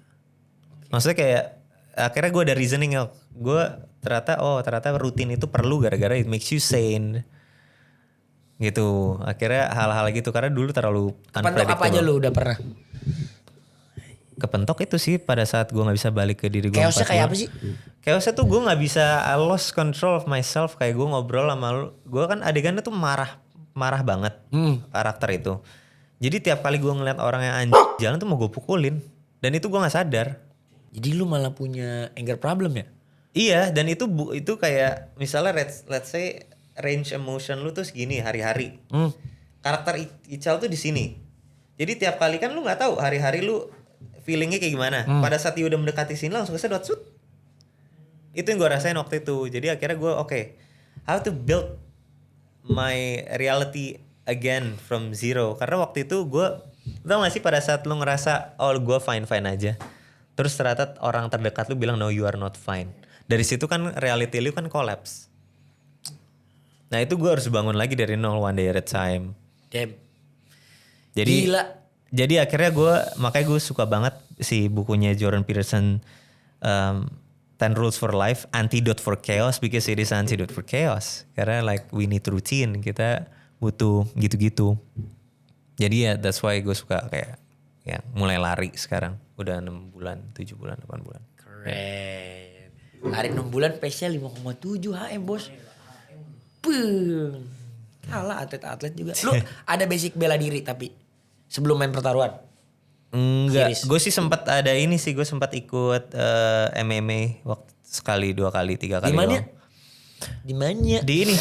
Maksudnya kayak akhirnya gue ada reasoning gue ternyata rutin itu perlu gara-gara it makes you sane. Gitu. Akhirnya hal-hal gitu karena dulu terlalu Kepentok apa aja lu udah pernah? kepentok itu sih pada saat gue nggak bisa balik ke diri gue. Chaosnya kayak apa sih? Chaosnya tuh gue nggak bisa, I lost control of myself. Kayak gue ngobrol sama lu, gue kan adegannya tuh marah banget karakter itu. Jadi tiap kali gue ngeliat orang yang anjing jalan tuh mau gue pukulin, dan itu gue nggak sadar. Jadi lu malah punya anger problem ya? Iya, dan itu kayak misalnya let's say range emotion lu tuh segini hari-hari. Karakter Ical tuh di sini. Jadi tiap kali kan lu nggak tahu hari-hari lu feelingnya kayak gimana. Pada saat dia udah mendekati sini langsung kesedot shoot. Itu yang gue rasain waktu itu. Jadi akhirnya gue how to build my reality again from zero. Karena waktu itu gue, tau gak sih pada saat lu ngerasa gue fine aja. Terus ternyata orang terdekat lu bilang no you are not fine. Dari situ kan reality lu kan collapse. Nah itu gue harus bangun lagi dari nol, one day at a time. Damn. Jadi Gila. Jadi akhirnya makanya gue suka banget si bukunya Jordan Peterson 10 Rules for Life, Antidote for Chaos, because it is antidote for chaos. Karena like we need routine, kita butuh gitu-gitu. Jadi ya that's why gue suka kayak ya mulai lari sekarang. Udah 6 bulan, 7 bulan, 8 bulan. Keren. Lari 6 bulan pace-nya 5,7 HM bos. Pung. Kalah atlet-atlet juga. Lu ada basic bela diri tapi sebelum main pertaruhan? Enggak, gue sih sempat ada ini sih, gue sempat ikut MMA waktu sekali, 2 kali, 3 kali. Di mana? Di ini.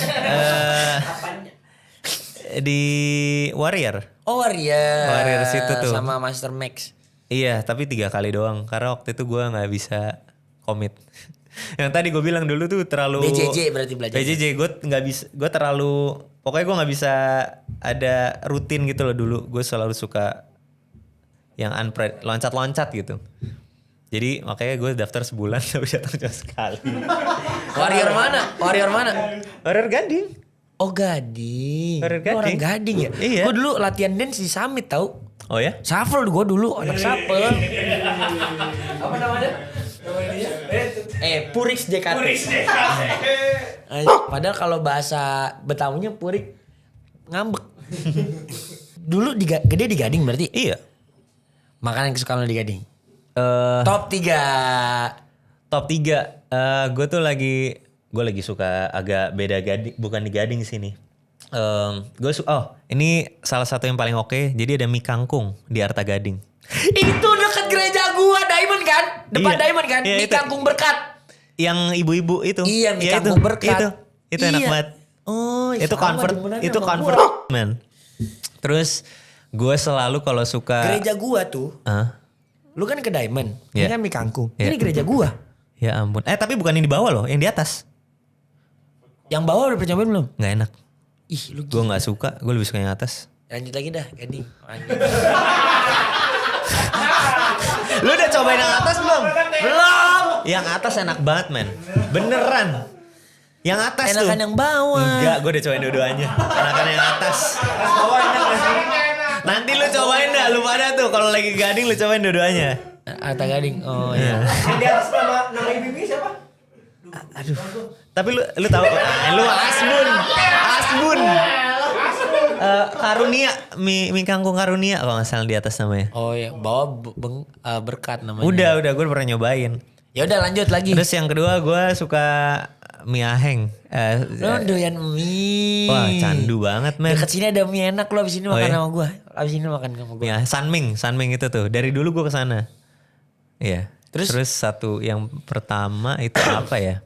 Di Warrior. Oh Warrior. Warrior situ tuh. Sama Master Max. Iya, tapi 3 kali doang. Karena waktu itu gue nggak bisa komit. Yang tadi gue bilang dulu tuh terlalu. BJJ berarti belajar. BJJ gue nggak bisa. Gue terlalu. Pokoknya gue nggak bisa ada rutin gitu loh dulu. Gue selalu suka yang loncat-loncat gitu. Jadi makanya gue daftar sebulan tapi datang cuma sekali. Warrior mana? Warrior Gading. Oh Gading. Warrior Lu orang Gading. Gading ya? Iya. Gue dulu latihan dance di Summit tau. Oh ya? Shuffle gue dulu, anak shuffle. Apa namanya? Purix JKT. Padahal kalau bahasa Betawinya Purik ngambek. Dulu gede di Gading berarti? Iya. Makanan kesukaan lo di Gading? Top 3. Top 3. Gue tuh lagi suka agak beda Gading, bukan di Gading sini. Ini salah satu yang paling oke. Jadi ada mie kangkung di Arta Gading. Itu dekat gereja gua Diamond kan? Depan Iya. Diamond kan? Iya, Mie itu. kangkung berkat. Yang ibu-ibu itu. Iya, mie Ya, kangkung berkat. Itu enak Iya. banget. Oh, Itu sama comfort, demenannya itu sama comfort gua. man. Terus gue selalu kalau suka. Gereja gua tuh. Lu kan ke Diamond. Ini Iya. kan mie kangkung. Iya. Ini gereja gua. Ya ampun. Tapi bukan yang di bawah loh, yang di atas. Yang bawah udah pernah cobain belum? Nggak enak. Ih, lu Gue nggak suka. Gue lebih suka yang atas. lanjut lagi dah, Gading. Lu udah cobain yang atas belum? Belum. Yang atas enak banget men. Beneran. Yang atas tuh. Enakan yang bawah. Enggak, gue udah cobain dua-duanya. Enakan yang atas. Nanti lu cobain dah, lu pada tuh. Kalau lagi Gading lu cobain dua-duanya. Arta Gading. Oh iya. Di atas nama ibu siapa? Aduh. Tapi lu tahu lu Asbun. Karunia, mie kangkung Karunia kalau nggak salah di atas namanya. Oh iya, bawah berkat namanya. Udah gue pernah nyobain. Ya udah lanjut lagi. Terus yang kedua gue suka mie aheng. Lo doyan mie. Wah candu banget men. Dekat sini ada mie enak lo, abis ini makan iya? sama gue. Abis ini makan sama gue. Ya Sanming itu tuh. Dari dulu gue kesana. Iya. Terus satu yang pertama itu apa ya?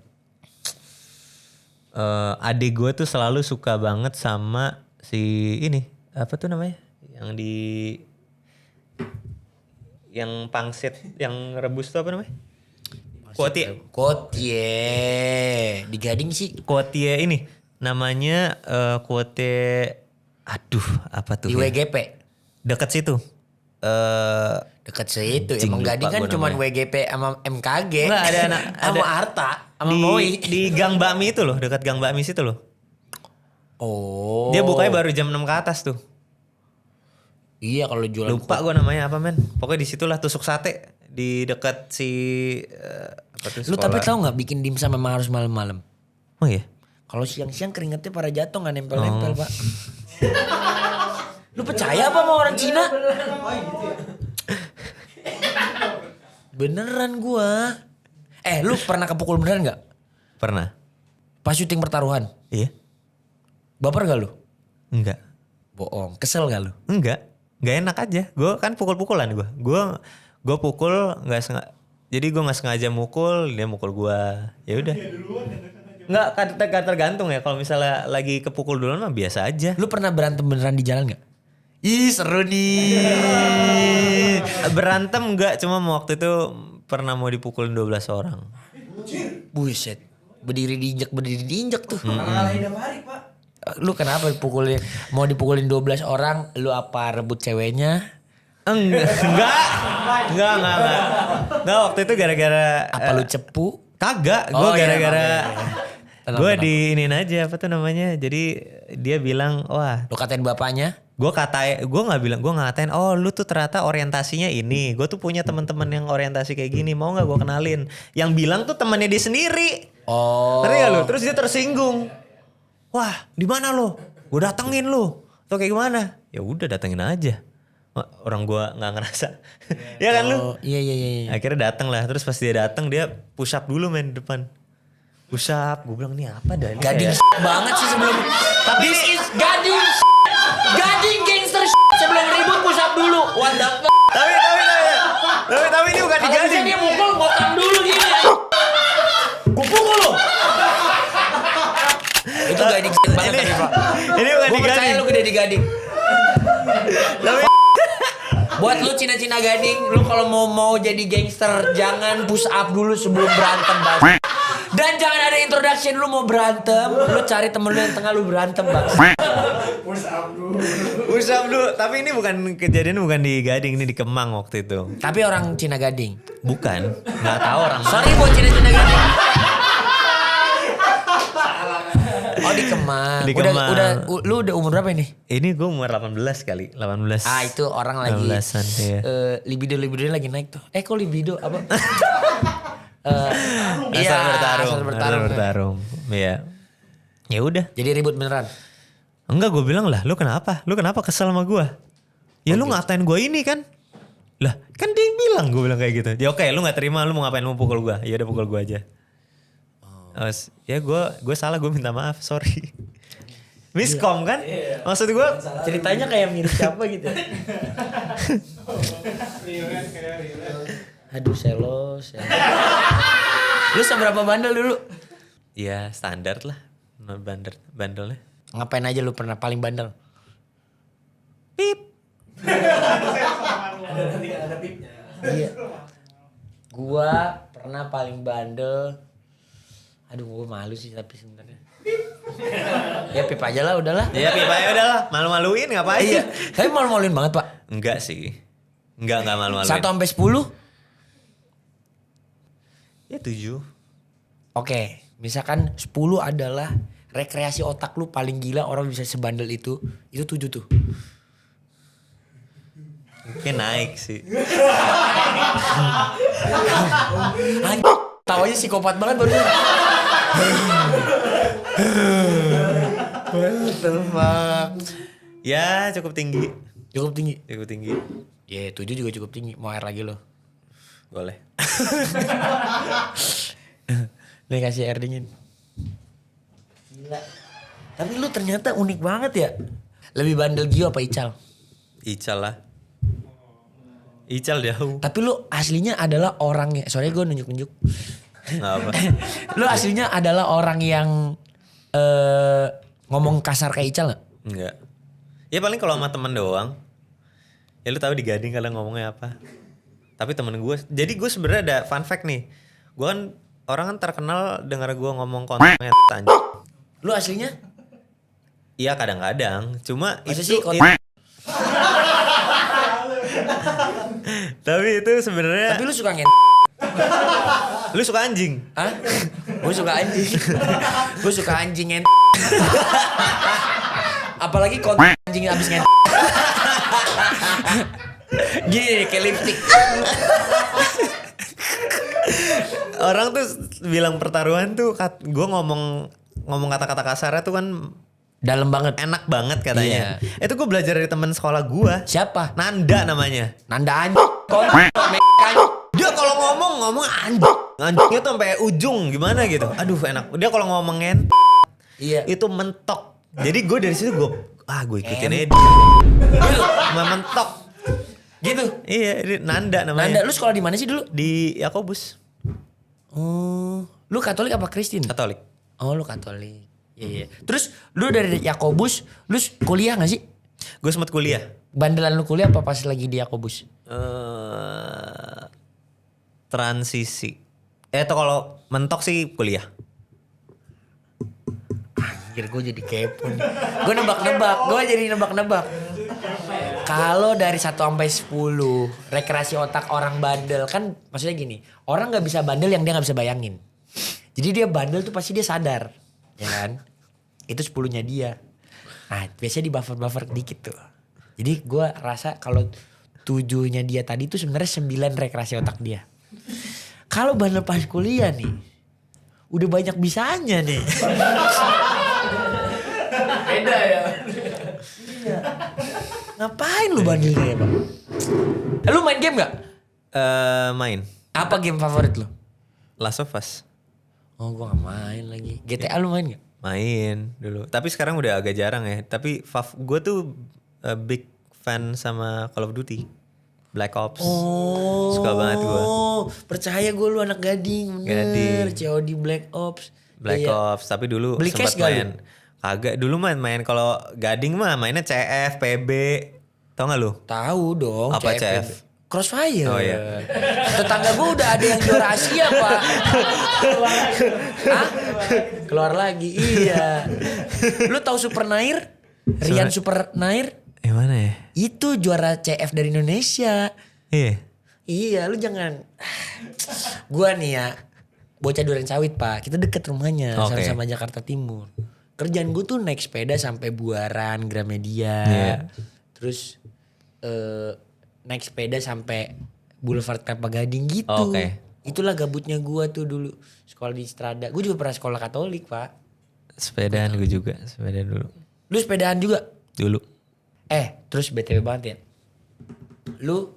Adik gue tuh selalu suka banget sama si ini. Apa tuh namanya? Yang pangsit, yang rebus tuh apa namanya? Kotie. Di Gading sih. Kuotie ini. Namanya kuotie. Aduh apa tuh? Di WGP. Dekat situ. Dekat situ. Cing, Emang lupa Gading kan gua cuma namanya. WGP sama MKG. Enggak, ada sama Arta. Sama di, Moi. di Gang Bakmi itu loh. Dekat Gang Bakmi situ loh. Oh. Dia bukanya baru jam 6 ke atas tuh. Iya kalau jualan. Lupa gue namanya apa men. Pokoknya disitulah tusuk sate. Di dekat si apa tuh Lu sekolah. tapi tahu nggak bikin dimsum memang harus malam-malam. Oh iya? Kalau siang-siang keringetnya pada jatuh nggak nempel-nempel pak. Lu percaya apa sama orang Cina? Beneran gua. Lu pernah kepukul beneran gak? Pernah. Pas syuting pertaruhan? Iya. Baper gak lu? Enggak. Bohong. Kesel gak lu? Enggak enak aja. Gue kan pukul-pukulan gue. Gue pukul nggak sengaja. Jadi gue nggak sengaja mukul, dia mukul gue. Ya udah. Nggak tergantung ya. Kalau misalnya lagi kepukul duluan mah biasa aja. Lu pernah berantem beneran di jalan gak? Ih seru nih. Berantem enggak, cuma waktu itu pernah mau dipukulin 12 orang. Buset. Berdiri diinjek tuh. Ngalahin apa hari pak? Lu kenapa mau dipukulin 12 orang? Lu apa rebut ceweknya? Enggak, waktu itu gara-gara Apa lu cepu? kagak, gue Oh, iya, gara-gara Tenang, gue tenang. diinin aja apa tuh namanya. Jadi dia bilang, wah, Lu katain bapaknya? gue nggak ngatain, oh lu tuh ternyata orientasinya ini. Gue tuh punya teman-teman yang orientasi kayak gini, mau nggak gue kenalin? Yang bilang tuh temannya dia sendiri. Oh. Ngerti gak lu? Terus dia tersinggung. Wah, di mana lo? Gue datengin lo. Atau kayak gimana? Ya udah datengin aja. Orang gue nggak ngerasa. Ya kan lu? Oh, iya. Akhirnya dateng lah. Terus pas dia dateng dia push up dulu main di depan. Push up. Gue bilang nih apa dah? Gading banget sih sebelum. Tapi This is gading. Gading gangster sebelum ribut push up dulu. What the fuck? tapi ini bukan di Kalau bisa gading. dia mukul ngokam dulu gini. Gue pukul lo. Itu gading banget tadi pak. Ini bukan Gue di percaya gading. lu gede di gading. Tapi Buat lu Cina-Cina gading, lu kalau mau jadi gangster jangan push up dulu sebelum berantem bang. Dan jangan ada introduction lu mau berantem, lu cari temen lu yang tengah lu berantem bang. Push up dulu. push up dulu. Tapi ini kejadian bukan di gading, ini di Kemang waktu itu. Tapi orang Cina gading. Bukan, nggak tahu orang. Sorry buat Cina-Cina gading. Oh di Kemang. Di Kemang. Lu udah umur berapa ini? Ini gue umur 18 kali, 18. Ah itu orang lagi 18-an, iya. libido lagi naik tuh. Kok libido apa? Asal bertarung. bertarung. Iya. Ya udah. Jadi ribut beneran. Enggak, gue bilang lah, lu kenapa? Lu kenapa kesel sama gue? Ya lu ngatain gue ini kan? Lah, kan dia yang bilang, gue bilang kayak gitu. Ya oke, lu nggak terima, lu mau ngapain? Lu mau pukul gue? Ya udah pukul gue aja. Terus, ya gue salah, gue minta maaf, sorry. Miskom kan? Maksud gue Ceritanya kayak mirip siapa gitu. Aduh selos. Ya. Lu seberapa bandel dulu? ya standar lah. Bandelnya. Ngapain aja lu pernah paling bandel? Pip. Ada pipnya. Iya. Gua pernah paling bandel. Aduh gua malu sih tapi sebenarnya. Ya pip aja lah udahlah. Ya Pip aja udah lah. Malu-maluin ngapain? Iya. Tapi malu-maluin banget pak. Enggak sih. Enggak malu-maluin. 1 sampai 10. Ya 7. Oke. Misalkan 10 adalah rekreasi otak lu paling gila orang bisa sebandel itu 7 tuh. Mungkin naik sih. Anjing, tawanya psikopat banget baru. What the fuck? Ya cukup tinggi. Cukup tinggi. Cukup tinggi. Ya 7 juga cukup tinggi. Mau air lagi lo. Boleh. Nih kasih air dingin. Gila. Tapi lu ternyata unik banget ya. Lebih bandel Gio apa Ical? Ical lah. Ical jauh. Tapi lu aslinya adalah orangnya. Soalnya gue nunjuk-nunjuk. Nggak apa. Lu aslinya adalah orang yang ngomong kasar kayak Ical gak? Enggak. Ya paling kalau sama temen doang. Ya lu tahu di Gading kalian ngomongnya apa. Tapi temen gue. Jadi gue sebenarnya ada fun fact nih. Gue kan orang kan terkenal dengar gue ngomong kontennya anjing. Lu aslinya? Iya kadang-kadang. Cuma Masa itu, sih tapi itu sebenarnya. Tapi lu suka Lu suka anjing? Hah? Gue suka anjing. Gue suka anjing Apalagi konten anjing abis Gini kayak lipstick. Orang tuh bilang pertaruhan tuh gue ngomong kata-kata kasarnya tuh kan Dalam banget. enak banget katanya. Iya. Itu gue belajar dari teman sekolah gue. Siapa? Nanda namanya. Nanda anjing. Konten Dia kalau ngomong anjing. Anjingnya tuh sampai ujung gimana gitu. Aduh enak. Dia kalau ngomongin Iya. itu mentok. Jadi gue dari situ gue ikutin aja. Gitu. Mentok. Gitu. Iya, ini Nanda namanya. Nanda, lu sekolah di mana sih dulu? Di Yakobus. Oh, lu Katolik apa Kristen? Katolik. Oh, lu Katolik. Iya. Terus lu dari Yakobus, lu kuliah gak sih? Gue sempat kuliah. Bandelan lu kuliah apa pas lagi di Yakobus? Transisi. Itu kalau mentok sih kuliah. Anjir, gue jadi kepo nih. Gue jadi nebak-nebak. Kalau dari 1 sampai 10 rekreasi otak orang bandel kan maksudnya gini, orang nggak bisa bandel yang dia nggak bisa bayangin. Jadi dia bandel tuh pasti dia sadar, ya kan? Itu 10-nya dia. Nah biasanya di buffer dikit tuh. Jadi gue rasa kalau 7-nya dia tadi tuh sebenarnya 9 rekreasi otak dia. Kalau bandel pas kuliah nih, udah banyak bisanya nih. Beda ya. Ngapain lu bandelnya ya bang? Lu main game gak? Main. Apa game favorit lu? Last of Us. Oh gua gak main lagi. GTA lu main gak? Main dulu. Tapi sekarang udah agak jarang ya. Tapi gue tuh big fan sama Call of Duty. Black Ops. Oh. Suka banget gue. Percaya gue lu anak gading. Bener. COD Black Ops. Black Iya. Ops. Tapi dulu Beli sempat cash gak main. Kagak. Dulu main kalau gading mah mainnya CF, PB. Tau gak lu? Tahu dong. Apa CF? CF? Crossfire. Oh, iya. Tetangga gue udah ada yang juara Asia pak. Hah? Keluar lagi. Iya. Lu tahu Super Nair? Rian Super Nair? Yang mana ya? Itu juara CF dari Indonesia. Iya. Iya, lu jangan. Gua nih ya, bocah Duren Sawit pak. Kita deket rumahnya, Oke. sama-sama Jakarta Timur. Kerjaan gue tuh naik sepeda sampai Buaran, Gramedia. Iya. Terus naik sepeda sampai Boulevard Kelapa Gading gitu. Oke. Itulah gabutnya gua tuh dulu. Sekolah di Strada. Gue juga pernah sekolah Katolik pak. Sepedaan gue juga. Sepeda dulu. Lu sepedaan juga? Dulu. Terus BTW banget ya. Lu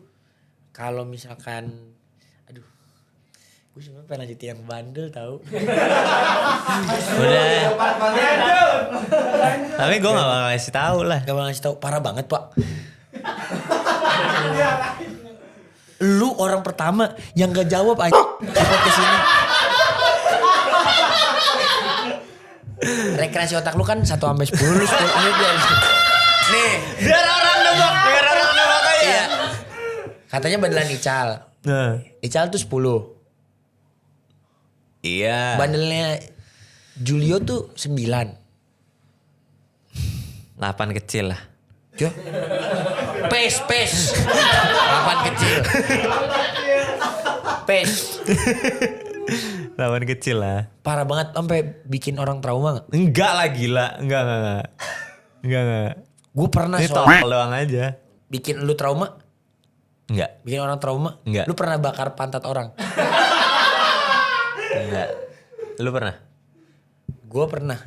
kalau misalkan aduh. Gue sebenarnya pengen lanjutin yang bandel tahu. Udah. Tapi gue gak bakal ngasih tahu lah. Gak bakal ngasih tahu, parah banget pak. Lu orang pertama yang gak jawab aja di podcast ini. Rekreasi otak lu kan 1 sampai 10 lu 10 nih. Biar orang nebak aja. Iya. Katanya bandelan Ical. Nah. Ical tuh 10. Iya. Bandelnya Julio tuh 9. 8 kecil lah. Jo. Pes. 8 kecil. Pes. 8 kecil lah. Parah banget sampai bikin orang trauma gak? Enggak lah gila. Enggak. Gue pernah Ini soal tol doang aja. bikin lu trauma. Enggak. Bikin orang trauma. Enggak. Lu pernah bakar pantat orang? Enggak. Lu pernah? Gue pernah.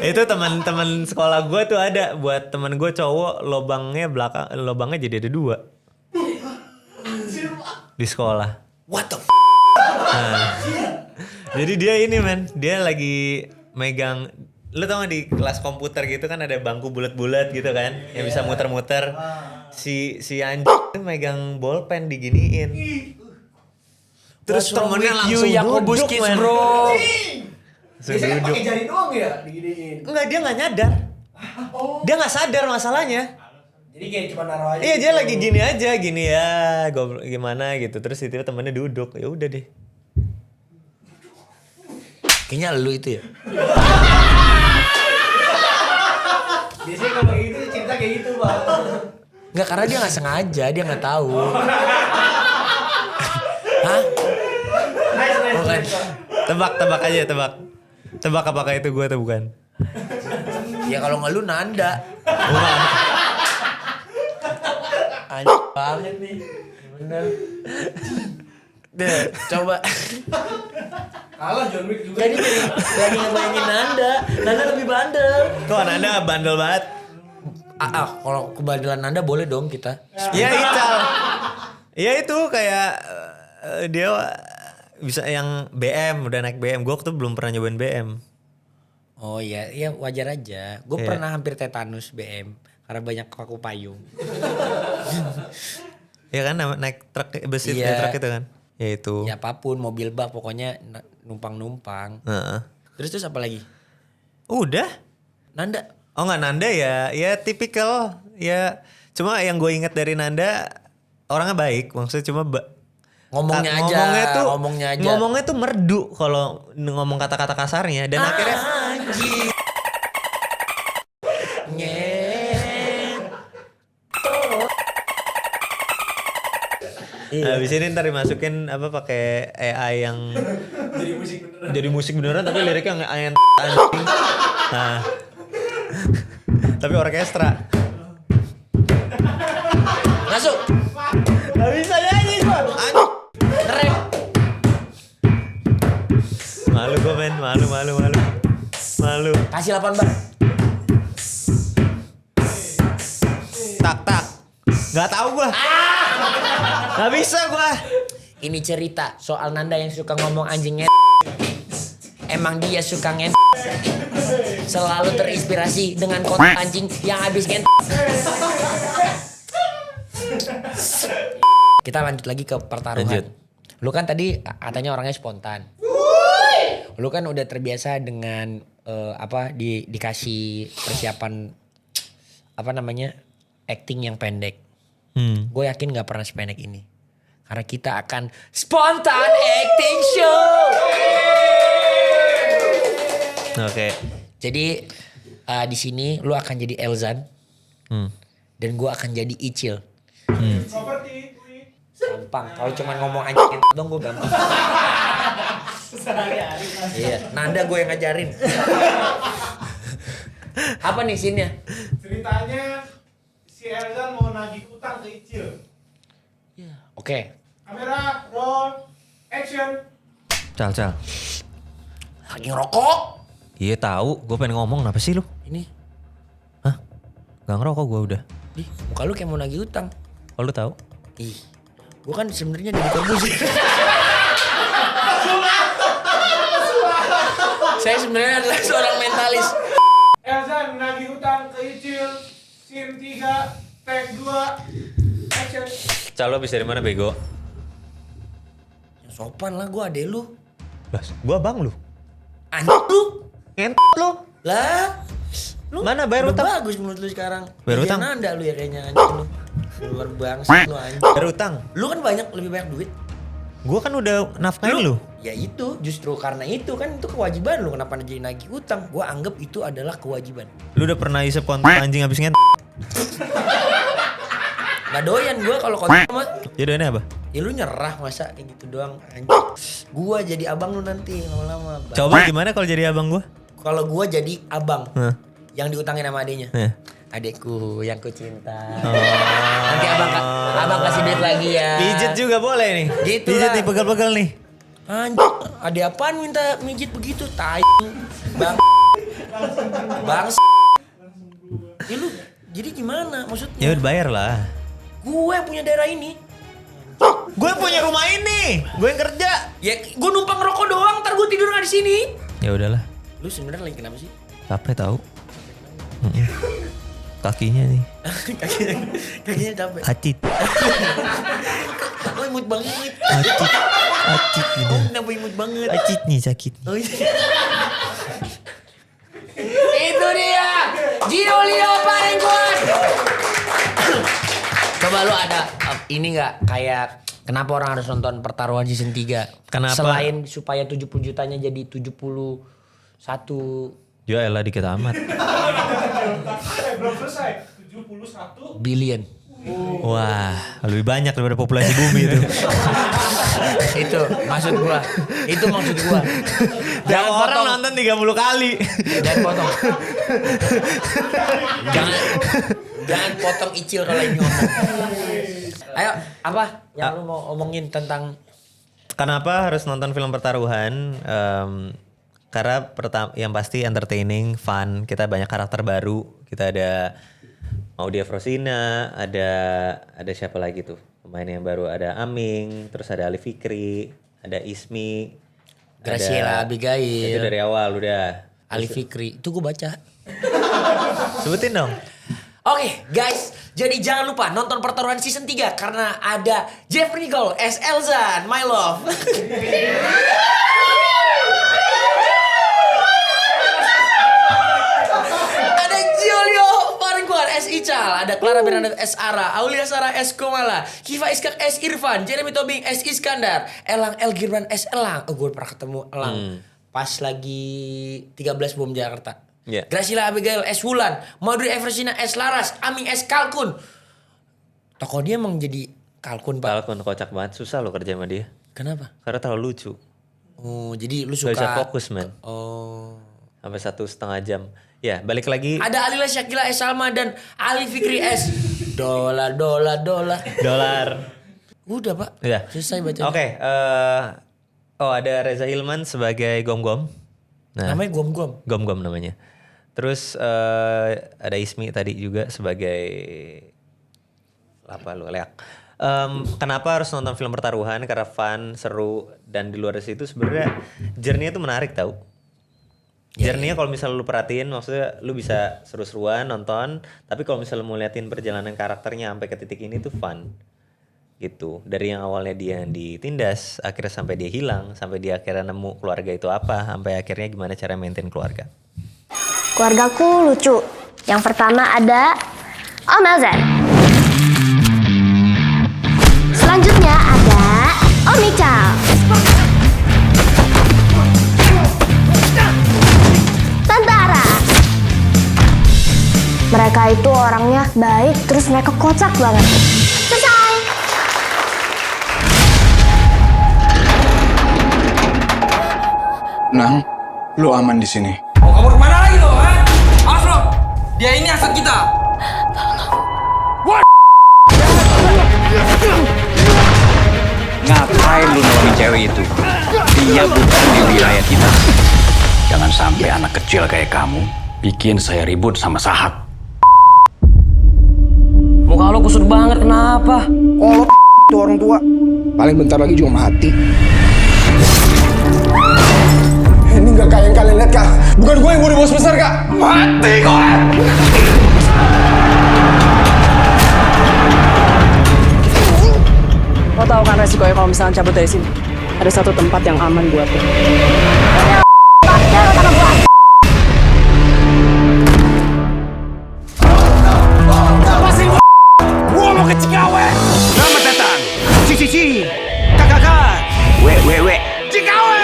Itu teman-teman sekolah gue tuh ada. Buat teman gue cowok lobangnya jadi ada 2. Di sekolah. What the Nah, jadi dia ini men, dia lagi megang, lu tau gak di kelas komputer gitu kan ada bangku bulat-bulat gitu kan, yang bisa muter-muter. Si anjing megang bolpen diginiin. Terus temennya langsung Yakobus duduk Kids men. bro. Langsung Biasanya duduk. pakai jari doang ya diginiin. Enggak, dia gak nyadar. Dia gak sadar masalahnya. Jadi kayak cuma naruh aja. Iya dia lagi gini aja, gini ya, gimana gitu. Terus itu temennya duduk, ya udah deh. Kayaknya lu itu ya. Biasanya kalau kayak gitu cerita kayak gitu pak. Enggak, karena dia gak sengaja, dia gak tahu. Hah? Nice. Bukan. Tebak aja, tebak. Tebak apakah itu gue atau bukan? Ya kalau nggak lu Nanda. Bukan. Anjing banget nih. Bener. Deh, coba. Kalah John Wick juga. Jadi ngebayangin Nanda. Nanda lebih bandel. Kok Nanda bandel banget? Kalau kebandelan Nanda boleh dong kita. Iya Ical. Iya itu kayak dia bisa yang BM, udah naik BM. Gue tuh belum pernah nyobain BM. Oh iya, iya wajar aja. Gue Iya. pernah hampir tetanus BM karena banyak paku payung. Iya kan naik truk bus itu, Iya. truk itu kan. Ya itu. Ya apapun, mobil bak pokoknya numpang-numpang. Heeh. Terus apa lagi? Udah. Nanda. Oh nggak Nanda ya tipikal ya. Cuma yang gue inget dari Nanda orangnya baik, maksudnya cuma Ngomongnya aja. Ngomongnya tuh merdu kalau ngomong kata-kata kasarnya dan akhirnya Anjing. habis ini ntar dimasukin apa pakai AI yang jadi musik beneran tapi liriknya nggak anjing. Nah. Tapi orkestra. Masuk. Gak bisa nyanyi gua. Anjing. Ngerem. Malu gue men, malu. Kasih 8 bar. Tak. Gak tahu gua. Gak bisa gua. Ini cerita soal Nanda yang suka ngomong anjingnya. Emang dia suka ngen. Selalu terinspirasi dengan konten anjing yang habis ngen. Kita lanjut lagi ke pertaruhan. Lanjut. Lu kan tadi katanya orangnya spontan. Lu kan udah terbiasa dengan dikasih persiapan acting yang pendek. Gue yakin nggak pernah sependek ini. Karena kita akan spontan acting show. Oke. Jadi di sini lu akan jadi Elzan dan gue akan jadi Icil. Gampang. Kalau cuma ngomong anjing dong gue gampang. Iya. Nanda gue yang ngajarin. Apa nih scene-nya? Ceritanya si Elzan mau nagih utang ke Icil. Oke. Kamera, roll, action. Cal. Lagi ngerokok. Iya tahu, gue pengen ngomong kenapa sih lu? Ini. Hah? Gak ngerokok gue udah. Ih, muka lu kayak mau nagih utang. Oh lu tahu? Ih. Gue kan sebenarnya di musik. Saya sebenarnya adalah seorang mentalis. Elzan nagih utang ke Icil. Scene 3, take 2, action. Cal lu habis dari mana bego? Yang sopan lah gue adek lu. Lah, gue abang lu. Anjing lu. Ngent lu. Lah. Lu Mana bayar udah utang? bagus menurut lu sekarang. Bayar Iya, utang? Nanda lu ya kayaknya anjing lu. Luar bangsa lu anjing. Bayar utang. Lu kan lebih banyak duit. Gue kan udah nafkahin lu. Ya itu, justru karena itu kan itu kewajiban lu. Kenapa jadi nagih utang? Gua anggap itu adalah kewajiban. Lu udah pernah isep konten anjing habis ngent? Gak doyan gua kalau konten mah. Jadi ini apa? Ya lu nyerah masa kayak gitu doang anjing. Gua jadi abang lu nanti lama-lama. Coba gimana kalau jadi abang gue? Kalau gua jadi abang Hah? yang diutangin sama adenya. Iya. Adekku yang ku cinta. Oh. Nanti abang kasih duit lagi ya. Pijit juga boleh nih. Gitu Pijit lah. nih, pegel-pegel nih. Anjing, ada apaan minta mijit begitu? Tai. Bang. Bang. Ya lu jadi gimana maksudnya? Ya udah bayar lah. Gue yang punya daerah ini. Gue punya rumah ini. Gue yang kerja. Ya gue numpang rokok doang, ntar gue tidur nggak di sini. Ya udahlah. Lu sebenarnya lagi kenapa sih? Capek tahu. Kakinya nih. Kakinya capek. Acit. Oh imut banget. Acit gitu. Oh kenapa imut banget? Acit nih sakit. Oh iya. Itu dia Giulio paling kuat. Coba lu ada ini nggak kayak kenapa orang harus nonton Pertaruhan season 3? Kenapa? Selain supaya 70 jutanya jadi 71 Ya elah dikit amat. Belum selesai. 71. billion. Wah, lebih banyak daripada populasi bumi itu. Itu maksud gua. Itu maksud gua. Jangan Orang potong. nonton 30 kali. Jangan potong. jangan potong Icil kalau ini ngomong. Ayo, apa yang lu mau omongin tentang Kenapa harus nonton film Pertaruhan? Karena yang pasti entertaining, fun. Kita banyak karakter baru. Kita ada Maudy Afrosina, ada siapa lagi tuh pemain yang baru, ada Aming, terus ada Ali Fikri, ada Ismi, Graciela itu Abigail, dari awal udah. Ali Fikri. Itu gue baca. Sebutin dong. Oke guys, jadi jangan lupa nonton pertarungan season 3 karena ada Jeffrey Nicole as Elzan, my love. Ada Giulio Faringkuan as Ical, ada Clara Bernadette as Ara, Aulia Sarah as Komala, Kiva Iskak as Irfan, Jeremy Tobing as Iskandar, Elang El Girban as Elang. Oh gue pernah ketemu Elang pas lagi 13 bom Jakarta. Yeah. Graciela Abigail S. Wulan, Maudy Eversina S. Laras, Aming S. Kalkun. Tokoh dia emang jadi kalkun, Pak. Kalkun kocak banget, susah lo kerja sama dia. Kenapa? Karena terlalu lucu. Oh, jadi lu Gak suka. bisa fokus, man. Oh. Sampai 1,5 jam. Ya, balik lagi. Ada Alila Syakila S. Salma dan Ali Fikri S. Dolar. Dolar. Udah, Pak. Udah. Selesai baca. Oke, ada Reza Hilman sebagai Gom-Gom. Nah, Namanya Gom-Gom. Gom-Gom namanya. Terus ada Ismi tadi juga sebagai leak. Kenapa harus nonton film pertaruhan? Karena fun, seru, dan di luar situ sebenarnya journey-nya tuh menarik tau. Journey-nya kalau misalnya lu perhatiin, maksudnya lu bisa seru-seruan nonton, tapi kalau misalnya mau liatin perjalanan karakternya sampai ke titik ini tuh fun. Gitu. Dari yang awalnya dia ditindas, akhirnya sampai dia hilang, sampai dia akhirnya nemu keluarga itu apa, sampai akhirnya gimana cara maintain keluarga. Keluargaku lucu. Yang pertama ada Om Elzan. Selanjutnya ada Om Ical. Tante Ara. Mereka itu orangnya baik, terus mereka kocak banget. Selesai. Nang, lu aman di sini. Mau kabur kemana lagi lo, ha? Awas lo, dia ini aset kita. Ngapain lu nolongin cewek itu? Dia bukan di wilayah kita. Jangan sampai anak kecil kayak kamu bikin saya ribut sama Sahat. Muka lo kusut banget, kenapa? Oh, itu orang tua. Paling bentar lagi juga mati. Ini nggak kayak yang kalian lihat, Kak. Bukan gue yang mau bos besar, Kak. Mati gue! Lo tau kan resikonya kalau misalnya cabut dari sini? Ada satu tempat yang aman buat lo. Lepasin gue! Gue mau ke Cikawe! Selamat datang! Si! Kakak! We! Cikawe!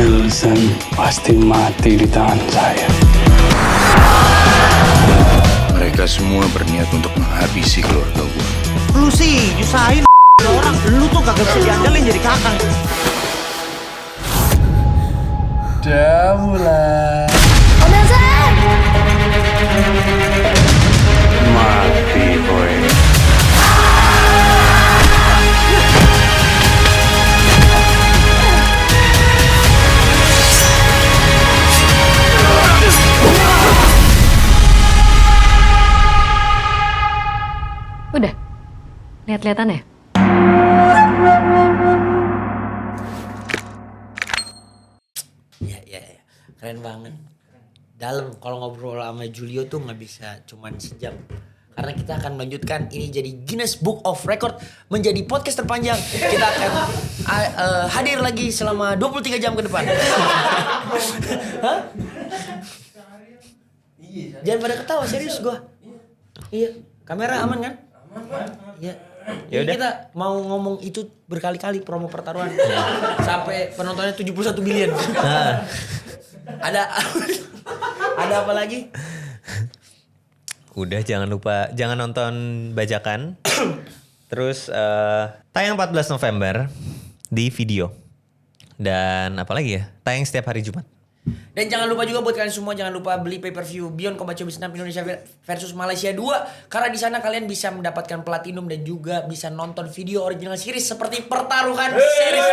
Elzan pasti mati di tangan saya. Mereka semua berniat untuk menghabisi keluarga gue. Lu sih nyusahin orang, lu tuh kagak bisa diandalin jadi kakang. Udah mulai. Om Elzan. Mati boy. Udah? Lihat-lihatan ya? Ya. Keren banget. Dalam kalau ngobrol sama Julio tuh nggak bisa cuman sejam. Karena kita akan melanjutkan ini jadi Guinness Book of Record menjadi podcast terpanjang. Kita akan hadir lagi selama 23 jam ke depan. Hah? Jangan pada ketawa, serius gua. Iya, kamera aman kan? Iya. Ya Ini udah. kita mau ngomong itu berkali-kali promo pertaruhan. Sampai penontonnya 71 billion. Ada apa lagi? Udah, jangan lupa, jangan nonton bajakan. Terus tayang 14 November di video. Dan apa lagi ya? Tayang setiap hari Jumat. Dan jangan lupa juga buat kalian semua, jangan lupa beli pay-per-view Beyond Combat Showbiz 6 Indonesia versus Malaysia 2. Karena di sana kalian bisa mendapatkan platinum dan juga bisa nonton video original series seperti Pertaruhan series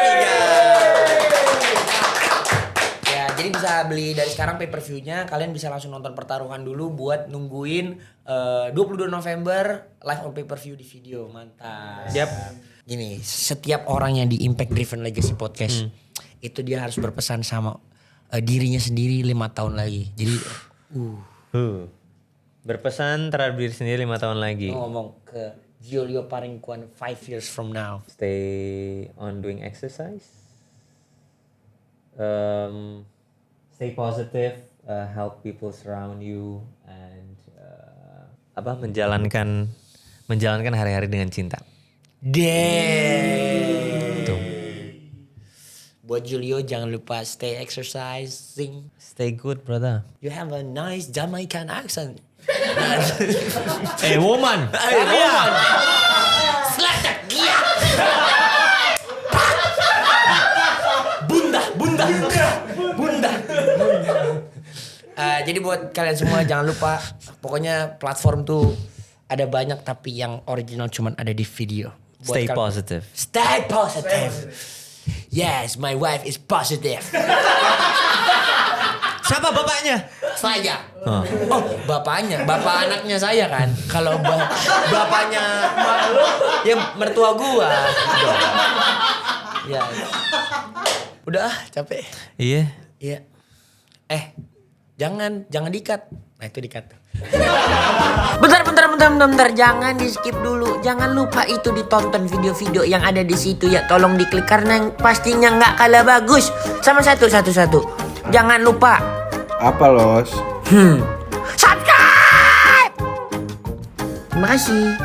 3. Ya, jadi bisa bisa beli dari sekarang pay-per-view-nya. Kalian bisa langsung nonton pertaruhan dulu buat nungguin 22 November live on pay-per-view di video. Mantap. Yap. Gini, setiap orang yang di Impact Driven Legacy Podcast itu dia harus berpesan sama dirinya sendiri 5 tahun lagi. Jadi Berpesan terhadap diri sendiri 5 tahun lagi. ngomong ke Giulio Paringkuan 5 years from now. Stay on doing exercise. Stay positive, help people surround you, and menjalankan hari-hari dengan cinta. Buat Giulio jangan lupa stay exercising. Stay good, brother. You have a nice Jamaican accent. Hey woman. Hey woman. Selatan dia. Bunda. Jadi buat kalian semua jangan lupa, pokoknya platform tuh ada banyak tapi yang original cuman ada di video. Stay positive. Stay positive. Yes, my wife is positive. Siapa bapaknya? Saya. Oh, bapaknya, bapak anaknya saya kan. Kalau bapaknya ya mertua gua. Ya. Udah capek. Iya. Iya. Jangan dikat. Nah, itu dikat. Bentar. Jangan di skip dulu. Jangan lupa itu ditonton video-video yang ada di situ ya. Tolong diklik karena pastinya nggak kalah bagus. Sama satu. Jangan lupa. Apa Los? Subscribe. Terima kasih.